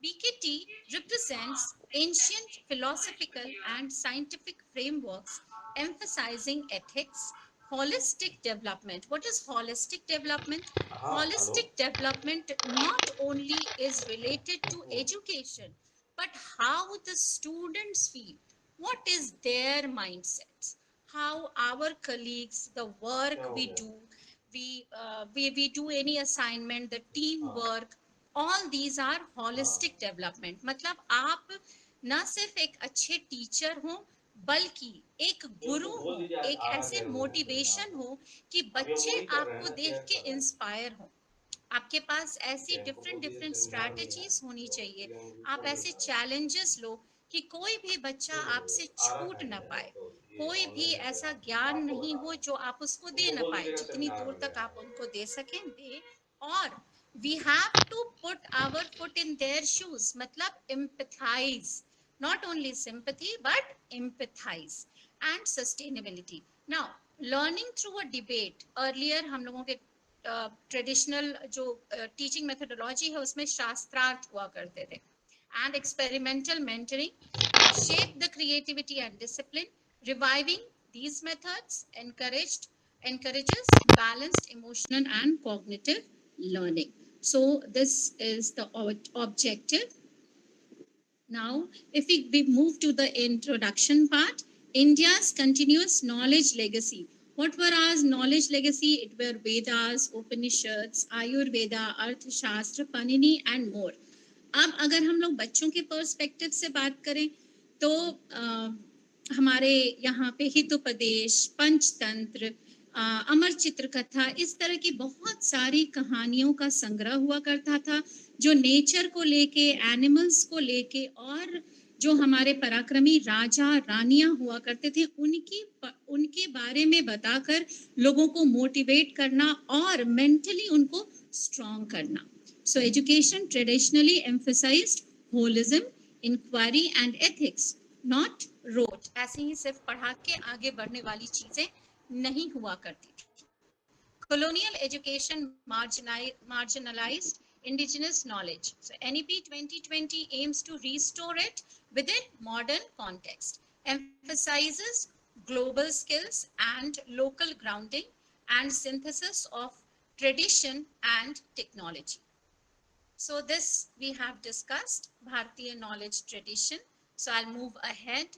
BKT represents ancient philosophical and scientific frameworks emphasizing ethics, holistic development. What is holistic development? Hello. Holistic development not only is related to education, but how the students feel. What is their mindsets? How our colleagues, the क्या work हो we गया? do, we do any assignment, the हाँ teamwork, all these are हाँ holistic development. मतलब आप न सिर्फ एक अच्छे टीचर हो, बल्कि एक ये गुरु उनको बोल हो, दीजिए एक आधा ऐसे गया वो सेमिनार मोटिवेशन में। हो कि अभी हम बच्चे वही कर रहे हैं आपको ना, देख चेयर के कर रहे हैं। इंस्पायर हो। आपके पास ऐसी तो उनको बोल डिफरेंट दीजिए डिफरेंट सेमिनार नहीं है, स्ट्रैटेजीज होनी तो चाहिए। ये हम आप रिकॉर्ड ऐसे कर रहे हैं। चैलेंजेस लो कि कोई भी बच्चा नहीं आपसे आधा छूट ना खाएंगे ना, पाए, तो ये कोई भी ऑनलाइन है ऐसा तो ज्ञान आपको नहीं बता हो रहे हैं। जो आप उसको दे उनको ना बोल पाए, दीजिएगा जितनी सेमिनार दूर में तक गया आप है। उनको दे सकें दे। और we have to put our foot in their shoes, मतलब empathize, not only sympathy but empathize and sustainability. Now learning through a debate, earlier हम लोगों के ट्रेडिशनल जो टीचिंग मेथोडोलॉजी है उसमें शास्त्रार्थ हुआ करते थे, and experimental mentoring shape the creativity and discipline. Reviving these methods encourages balanced emotional and cognitive learning. So this is the objective. Now, if we move to the introduction part, India's continuous knowledge legacy. What were our knowledge legacy? It were Vedas, Upanishads, Ayurveda, Arthashastra, Panini, and more. अब अगर हम लोग बच्चों के perspective से बात करें तो हमारे यहाँ पे हितोपदेश, पंचतंत्र, अमर चित्रकथा, इस तरह की बहुत सारी कहानियों का संग्रह हुआ करता था जो नेचर को लेके, एनिमल्स को लेके, और जो हमारे पराक्रमी राजा रानियां हुआ करते थे उनके बारे में बताकर लोगों को मोटिवेट करना और मेंटली उनको स्ट्रॉन्ग करना. So education traditionally emphasized holism, inquiry and ethics, not rote. ऐसे ही सिर्फ पढ़ा के आगे बढ़ने वाली चीजें नहीं हुआ करती थी. Colonial education marginalized indigenous knowledge. So NEP 2020 aims to restore it within modern context, emphasizes global skills and local grounding and synthesis of tradition and technology. So this we have discussed, Bharatiya knowledge tradition. So I'll move ahead.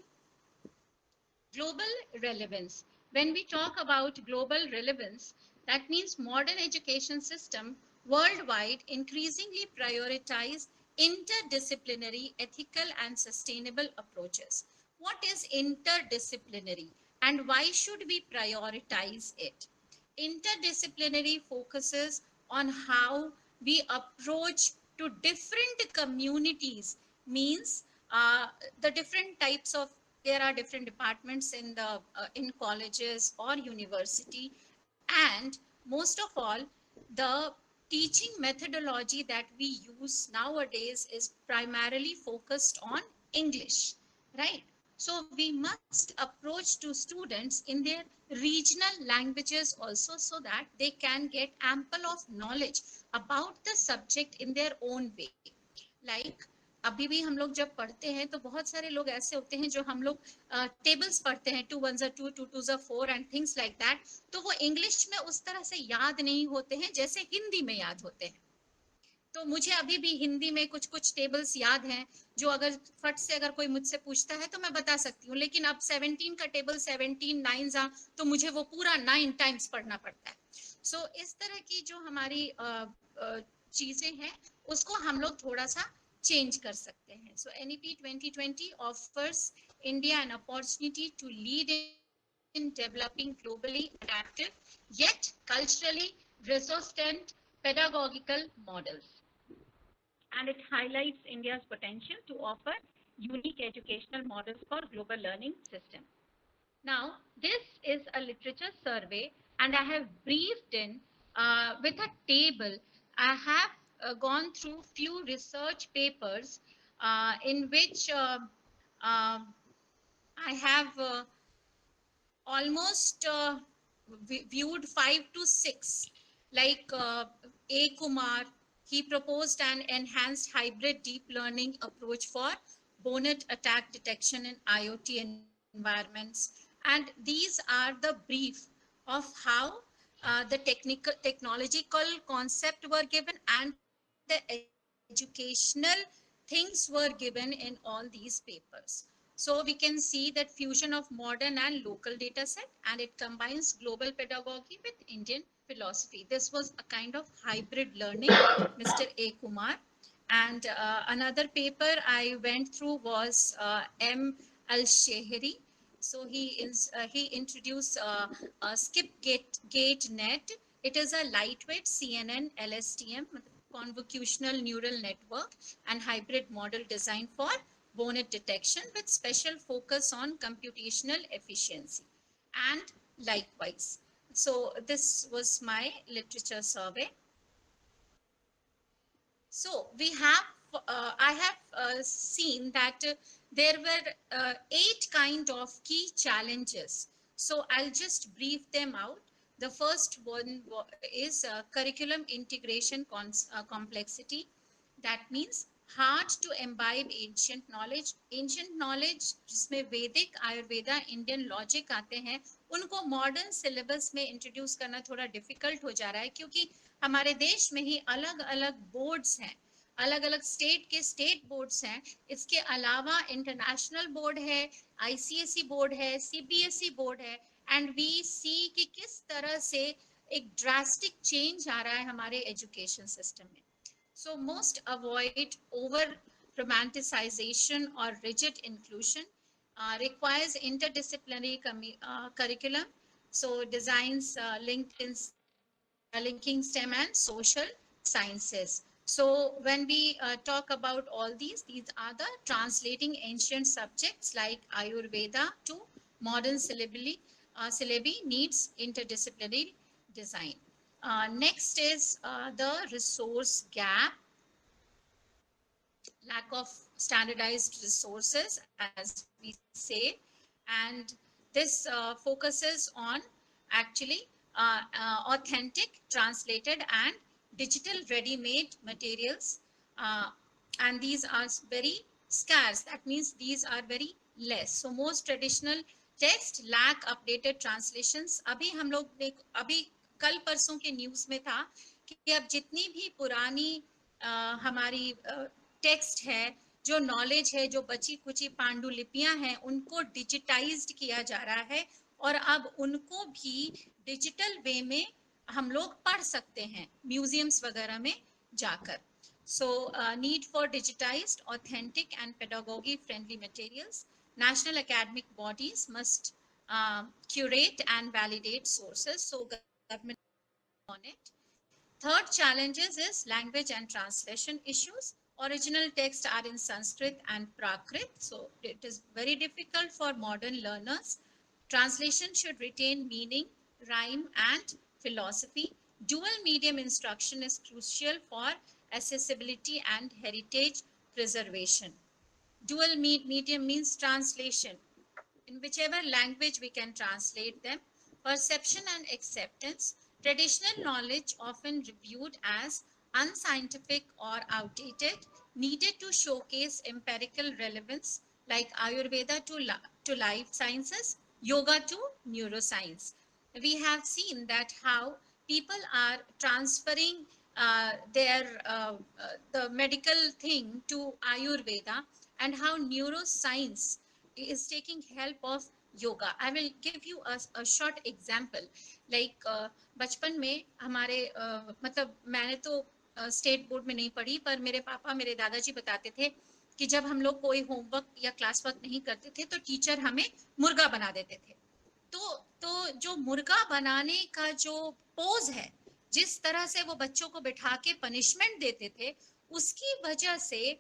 Global relevance. When we talk about global relevance, that means modern education system worldwide increasingly prioritize interdisciplinary, ethical and sustainable approaches. What is interdisciplinary and why should we prioritize it? Interdisciplinary focuses on how we approach to different communities, means the different types of, there are different departments in the in colleges or university, and most of all the teaching methodology that we use nowadays is primarily focused on English, right? So we must approach to students in their regional languages also, so that they can get ample of knowledge about the subject in their own way. Like अभी भी हम लोग जब पढ़ते हैं तो बहुत सारे लोग ऐसे होते हैं जो हम लोग टेबल्स पढ़ते हैं, 2 1 2 2 2 4 एंड थिंग्स लाइक दैट, तो वो इंग्लिश में उस तरह से याद नहीं होते हैं जैसे हिंदी में याद होते हैं. तो मुझे अभी भी हिंदी में कुछ कुछ टेबल्स याद हैं जो अगर फट से अगर कोई मुझसे पूछता है तो मैं बता सकती हूँ, लेकिन अब 17 का टेबल 17 नाइन्स आ तो मुझे वो पूरा 9 टाइम्स पढ़ना पड़ता है. सो इस तरह की जो हमारी चीजें हैं उसको हम लोग थोड़ा सा चेंज कर सकते हैं. सो NEP 2020 offers India an opportunity to lead in developing globally adaptive yet culturally resistant pedagogical models, and it highlights India's potential to offer unique educational models for global learning system. Now, this is a literature survey, and I have briefed in with a table. I have gone through few research papers in which I have almost viewed 5 to 6, like A. Kumar, He proposed an enhanced hybrid deep learning approach for bonnet attack detection in IoT environments. And these are the brief of how the technological concept were given and the educational things were given in all these papers. So we can see that fusion of modern and local data set, and it combines global pedagogy with Indian philosophy. This was a kind of hybrid learning, Mr. A. Kumar. And another paper I went through was M. Al-Shehri. So he introduced Skip Gate Net. It is a lightweight CNN LSTM, convolutional neural network, and hybrid model designed for bonnet detection with special focus on computational efficiency. And likewise. So this was my literature survey. So we have, I have seen that there were 8 kind of key challenges. So I'll just brief them out. The first one is curriculum integration complexity. That means hard to imbibe ancient knowledge. Ancient knowledge जिसमें वैदिक Ayurveda Indian logic आते हैं, उनको modern syllabus में introduce करना थोड़ा difficult हो जा रहा है, क्योंकि हमारे देश में ही अलग अलग बोर्ड्स हैं, अलग अलग स्टेट के स्टेट बोर्ड्स हैं. इसके अलावा इंटरनेशनल बोर्ड है, आईसीएसई बोर्ड है, सीबीएसई बोर्ड है, एंड वी सी कि किस तरह से एक ड्रास्टिक चेंज आ रहा है हमारे एजुकेशन सिस्टम में. So most avoid over romanticization or rigid inclusion, requires interdisciplinary curriculum. So designs linking STEM and social sciences. So when we talk about all these are the translating ancient subjects like Ayurveda to modern syllabi needs interdisciplinary design. Next is the resource gap, lack of standardized resources, as we say, and this focuses on actually authentic, translated, and digital ready-made materials, and these are very scarce. That means these are very less. So most traditional text lack updated translations. अभी हम लोग अभी कल परसों के news में था कि अब जितनी भी पुरानी हमारी टेक्स्ट है, जो नॉलेज है, जो बची कुची पांडुलिपियां हैं, उनको डिजिटाइज्ड किया जा रहा है और अब उनको भी डिजिटल वे में हम लोग पढ़ सकते हैं म्यूजियम्स वगैरह में जाकर. So need for digitized, authentic and pedagogy friendly materials. National academic bodies must curate and validate sources. So government on it. Third challenges is language and translation issues. Original texts are in Sanskrit and Prakrit, so it is very difficult for modern learners. Translation should retain meaning, rhyme and philosophy. Dual medium instruction is crucial for accessibility and heritage preservation. Dual medium means translation. In whichever language we can translate them. Perception and acceptance. Traditional knowledge often viewed as unscientific or outdated, needed to showcase empirical relevance like Ayurveda to life sciences, yoga to neuroscience. We have seen that how people are transferring the medical thing to Ayurveda, and how neuroscience is taking help of yoga. I will give you a short example. Like बचपन में हमारे मतलब मैंने तो state board में नहीं पढ़ी, पर मेरे पापा मेरे दादाजी बताते थे कि जब हम लोग कोई होमवर्क या क्लास वर्क नहीं करते थे तो टीचर हमें मुर्गा बना देते थे. तो जो मुर्गा बनाने का जो पोज है, जिस तरह से वो बच्चों को बिठा के पनिशमेंट देते थे, उसकी वजह से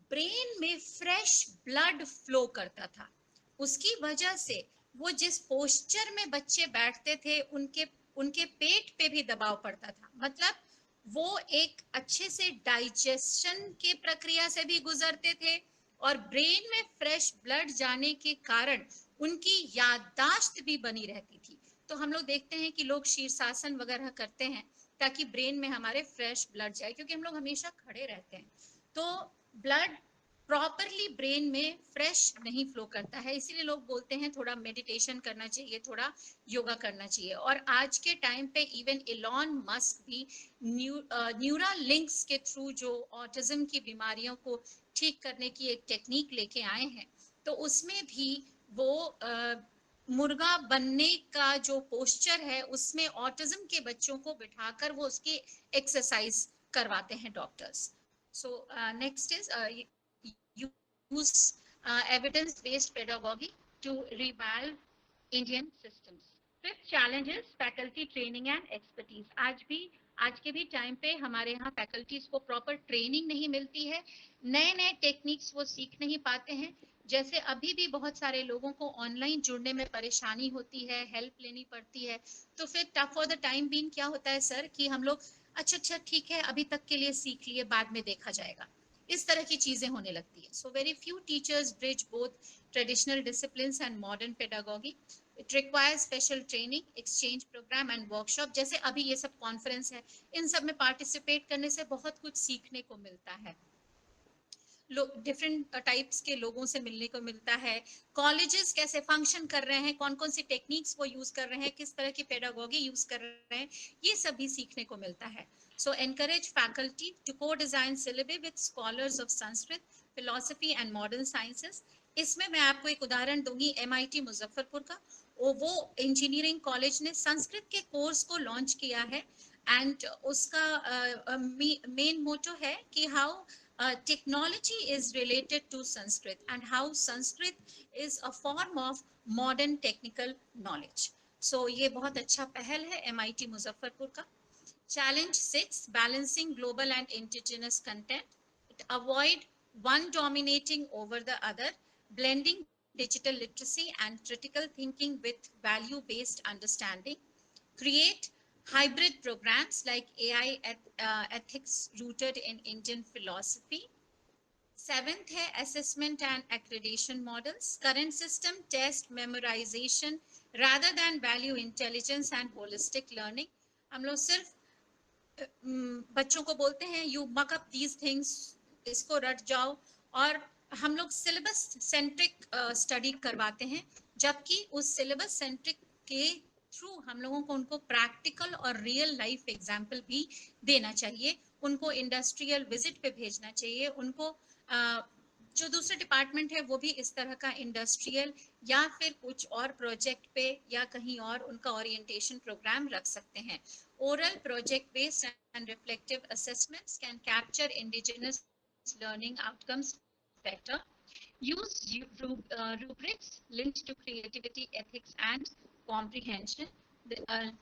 ब्रेन में फ्रेश ब्लड फ्लो करता था. उसकी वजह से वो जिस पोस्चर में बच्चे बैठते थे, उनके पेट पे भी दबाव पड़ता था. मतलब वो एक अच्छे से डाइजेशन के प्रक्रिया से भी गुजरते थे और ब्रेन में फ्रेश ब्लड जाने के कारण उनकी याददाश्त भी बनी रहती थी. तो हम लोग देखते हैं कि लोग शीर्षासन वगैरह करते हैं ताकि ब्रेन में हमारे फ्रेश ब्लड जाए, क्योंकि हम लोग हमेशा खड़े रहते हैं तो ब्लड प्रॉपरली ब्रेन में फ्रेश नहीं फ्लो करता है। इसीलिए लोग बोलते हैं थोड़ा मेडिटेशन करना चाहिए, थोड़ा योगा करना चाहिए। और आज के टाइम पे इवन इलॉन मस्क भी न्यूरल लिंक्स के थ्रू जो ऑटिज्म की बीमारियों को ठीक करने की एक टेक्निक लेके आए हैं, तो उसमें भी वो मुर्गा बनने का जो पोस्चर है उसमें ऑटिज्म के बच्चों को बिठाकर वो उसकी एक्सरसाइज करवाते हैं doctors. So next is use evidence-based pedagogy to revive Indian systems. Fifth challenge is faculty training and expertise. आज के भी टाइम पे हमारे यहाँ फैकल्टीज को प्रॉपर ट्रेनिंग नहीं मिलती है, नए नए टेक्निक्स वो सीख नहीं पाते हैं। जैसे अभी भी बहुत सारे लोगों को ऑनलाइन जुड़ने में परेशानी होती है, हेल्प लेनी पड़ती है, तो फिर tough for the time being क्या होता है सर कि हम लोग अच्छा ठीक है अभी तक के लिए सीख लिए, बाद में देखा जाएगा, इस तरह की चीजें होने लगती है। So very few teachers bridge both traditional disciplines and modern pedagogy. It requires special training, exchange program and workshop. जैसे अभी ये सब कॉन्फ्रेंस है, इन सब में पार्टिसिपेट करने से बहुत कुछ सीखने को मिलता है, डिफरेंट टाइप्स के लोगों से मिलने को मिलता है, कॉलेजेस कैसे फंक्शन कर रहे हैं, कौन कौन सी टेक्निक्स वो यूज कर रहे हैं, किस तरह की पेडागोगी यूज कर रहे हैं, ये सब भी सीखने को मिलता है। सो एनकरेज फैकल्टी टू को design syllabus with scholars of Sanskrit, philosophy and modern sciences. इसमें मैं आपको एक उदाहरण दूंगी MIT मुजफ्फरपुर का। वो इंजीनियरिंग कॉलेज ने संस्कृत के कोर्स को लॉन्च किया है एंड उसका मेन मोटो है कि how technology is related to Sanskrit and how Sanskrit is a form of modern technical knowledge. So ये बहुत अच्छा पहल है MIT मुजफ्फरपुर का। Challenge 6, balancing global and indigenous content. Avoid one dominating over the other, blending digital literacy and critical thinking with value-based understanding. Create hybrid programs like AI ethics rooted in Indian philosophy. Seventh है assessment and accreditation models. Current system test memorization rather than value intelligence and holistic learning. हम लोग सिर्फ बच्चों को बोलते हैं you मक up these things, इसको रट जाओ, और हम लोग सिलेबस सेंट्रिक स्टडी करवाते हैं, जबकि उस सिलेबस सेंट्रिक के थ्रू हम लोगों को उनको प्रैक्टिकल और रियल लाइफ एग्जाम्पल भी देना चाहिए, उनको इंडस्ट्रियल विजिट पे भेजना चाहिए, उनको जो दूसरे डिपार्टमेंट है वो भी इस तरह का इंडस्ट्रियल या फिर कुछ और प्रोजेक्ट पे या कहीं और उनका ओरिएंटेशन प्रोग्राम रख सकते हैं। Oral project based and reflective assessments can capture indigenous learning outcomes better. Use rubrics linked to creativity, ethics and comprehension.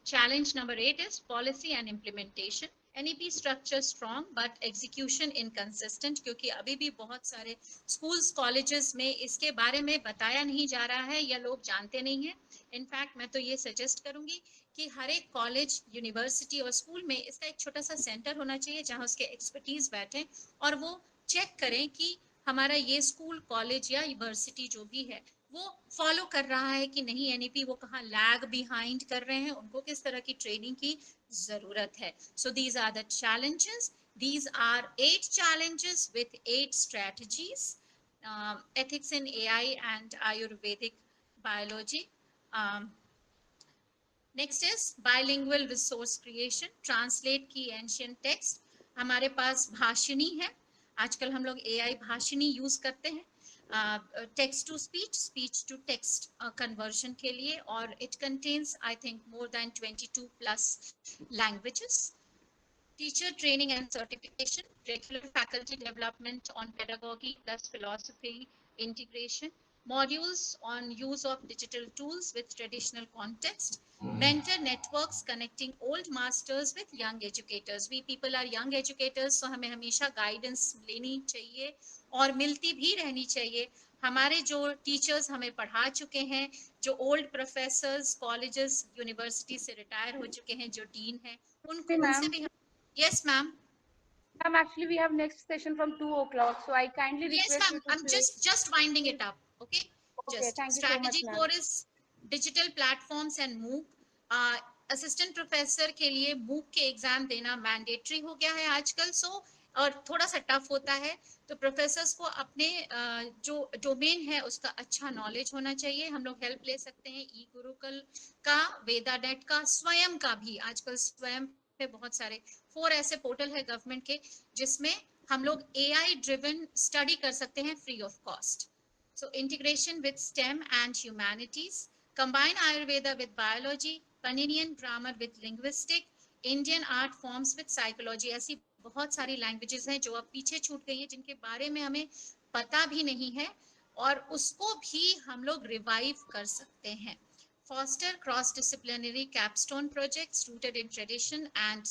Challenge number 8 is policy and implementation. NEP structure strong but execution inconsistent, क्योंकि अभी भी बहुत सारे schools colleges में इसके बारे में बताया नहीं जा रहा है या लोग जानते नहीं हैं। इनफैक्ट मैं तो ये सजेस्ट करूंगी कि हर एक कॉलेज, यूनिवर्सिटी और स्कूल में इसका एक छोटा सा सेंटर होना चाहिए जहां उसके एक्सपर्टीज बैठे और वो चेक करें कि हमारा ये स्कूल, कॉलेज या यूनिवर्सिटी जो भी है वो फॉलो कर रहा है कि नहीं, एनईपी वो कहाँ लैग बिहाइंड कर रहे हैं, उनको किस तरह की ट्रेनिंग की जरूरत है। So these are the challenges, these are 8 challenges with 8 strategies. Ethics in AI and Ayurvedic biology. Next is bilingual resource creation, translate की ancient text. हमारे पास भाषिणी है, आजकल हम लोग AI भाषिणी यूज करते हैं text to speech, speech to text conversion के लिए, और it contains I think more than 22 plus languages. Teacher training and certification, regular faculty development on pedagogy plus philosophy integration, modules on use of digital tools with traditional context, mentor networks connecting old masters with young educators. We people are young educators, so हमें हमेशा guidance लेनी चाहिए और मिलती भी रहनी चाहिए। हमारे जो टीचर्स हमें पढ़ा चुके हैं, जो ओल्ड प्रोफेसर्स कॉलेजेस यूनिवर्सिटी से रिटायर हो चुके हैं, जो डीन हैं, उनको उनसे भी। Yes, ma'am. Ma'am, actually we have next session from 2 o'clock, so I kindly Yes, request ma'am. you to I'm just winding it up. Okay. Okay, Just thank you so much, strategy ma'am. 4 is digital platforms and MOOC. Assistant professor के लिए मूक के exam देना mandatory हो गया है आजकल। सो और थोड़ा सा टफ होता है, तो प्रोफेसर्स को अपने जो डोमेन है उसका अच्छा नॉलेज होना चाहिए। हम लोग हेल्प ले सकते हैं ई गुरुकुल का, वेदा नेट का, स्वयं का भी। आजकल स्वयं पे बहुत सारे 4 ऐसे पोर्टल है गवर्नमेंट के जिसमें हम लोग AI ड्रिवन स्टडी कर सकते हैं free of cost. So integration with STEM and humanities, combine Ayurveda with biology, Paninian grammar with linguistic, Indian art forms with psychology। ऐसी बहुत सारी लैंग्वेजेस हैं जो अब पीछे छूट गई हैं, जिनके बारे में हमें पता भी नहीं है, और उसको भी हम लोग रिवाइव कर सकते हैं। Foster cross-disciplinary capstone projects rooted in tradition and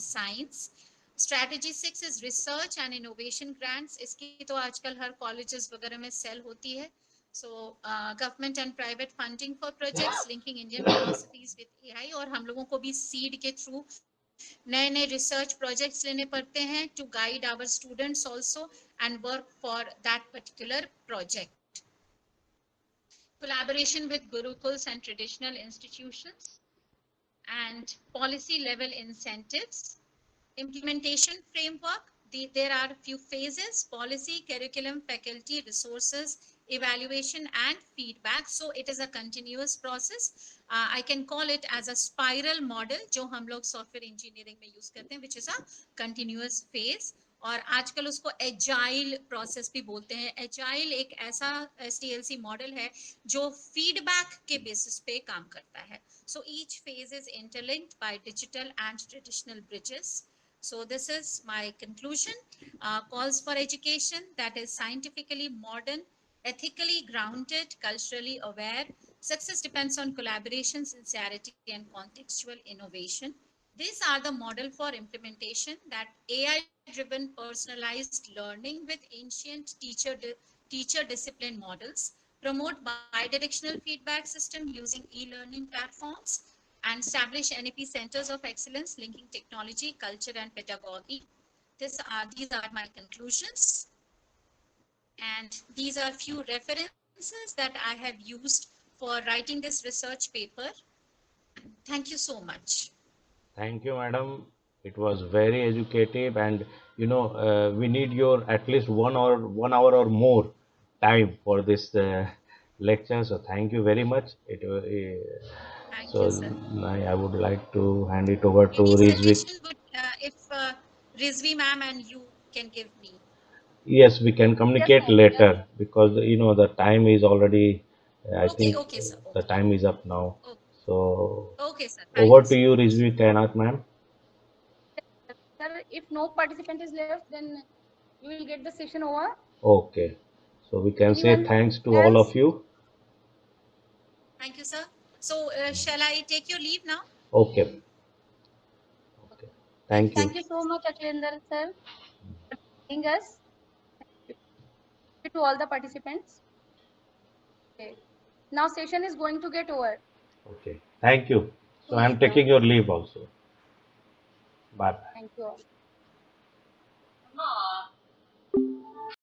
science। Strategy 6 is research and innovation grants. इसकी तो आजकल हर कॉलेजेस वगैरह में सेल होती है। So government and private funding for projects linking Indian philosophies with AI। और हम लोगों को भी सीड के थ्रू नए नए रिसर्च प्रोजेक्ट्स लेने पड़ते हैं to guide our students also and work for that particular project. Collaboration with gurukuls and traditional institutions and policy level incentives। Implementation framework, there are few phases: policy, curriculum, faculty, resources, evaluation and feedback। So it is a continuous process। I can call it as a spiral model जो हम लोग software engineering में use करते हैं, which is a continuous phase। और आजकल उसको agile process भी बोलते हैं। एजाइल एक ऐसा STLC मॉडल है जो फीडबैक के बेसिस पे काम करता है। So each phase is interlinked by digital and traditional bridges। So this is my conclusion। Calls for education that is scientifically modern, ethically grounded, culturally aware। Success depends on collaboration, sincerity and contextual innovation। These are the model for implementation, that AI driven personalized learning with ancient teacher discipline models, promote bidirectional feedback system using e-learning platforms, and establish NEP centers of excellence linking technology, culture and pedagogy। These are my conclusions, and these are few references that I have used for writing this research paper। Thank you so much। Thank you, madam. It was very educative, and we need your at least 1 hour or more time for this lecture. So thank you very much. Thank So you, sir। I would like to hand it over to Any Rizvik. suggestion would, if Rizvi ma'am and you can give me? Yes, we can Yes, communicate ma'am. Yes. later because the time is already. I Okay, think okay, sir. the Okay, time is up now. okay, So okay, sir. Thank over you to so you, much। Rizvi Kainat, ma'am. Sir, if no participant is left, then you will get the session over. Okay. So we can say Anyone thanks to all else? of you. Thank you, sir। So shall I take your leave now? Okay. Okay. Thank Thank you, sir। you. Thank you so much, Akhilandar sir, for joining us. Thank you to all the participants. Okay. Now session is going to get over. Okay. Thank you. So To I'm leave now. taking your leave also. Bye bye. Thank you all.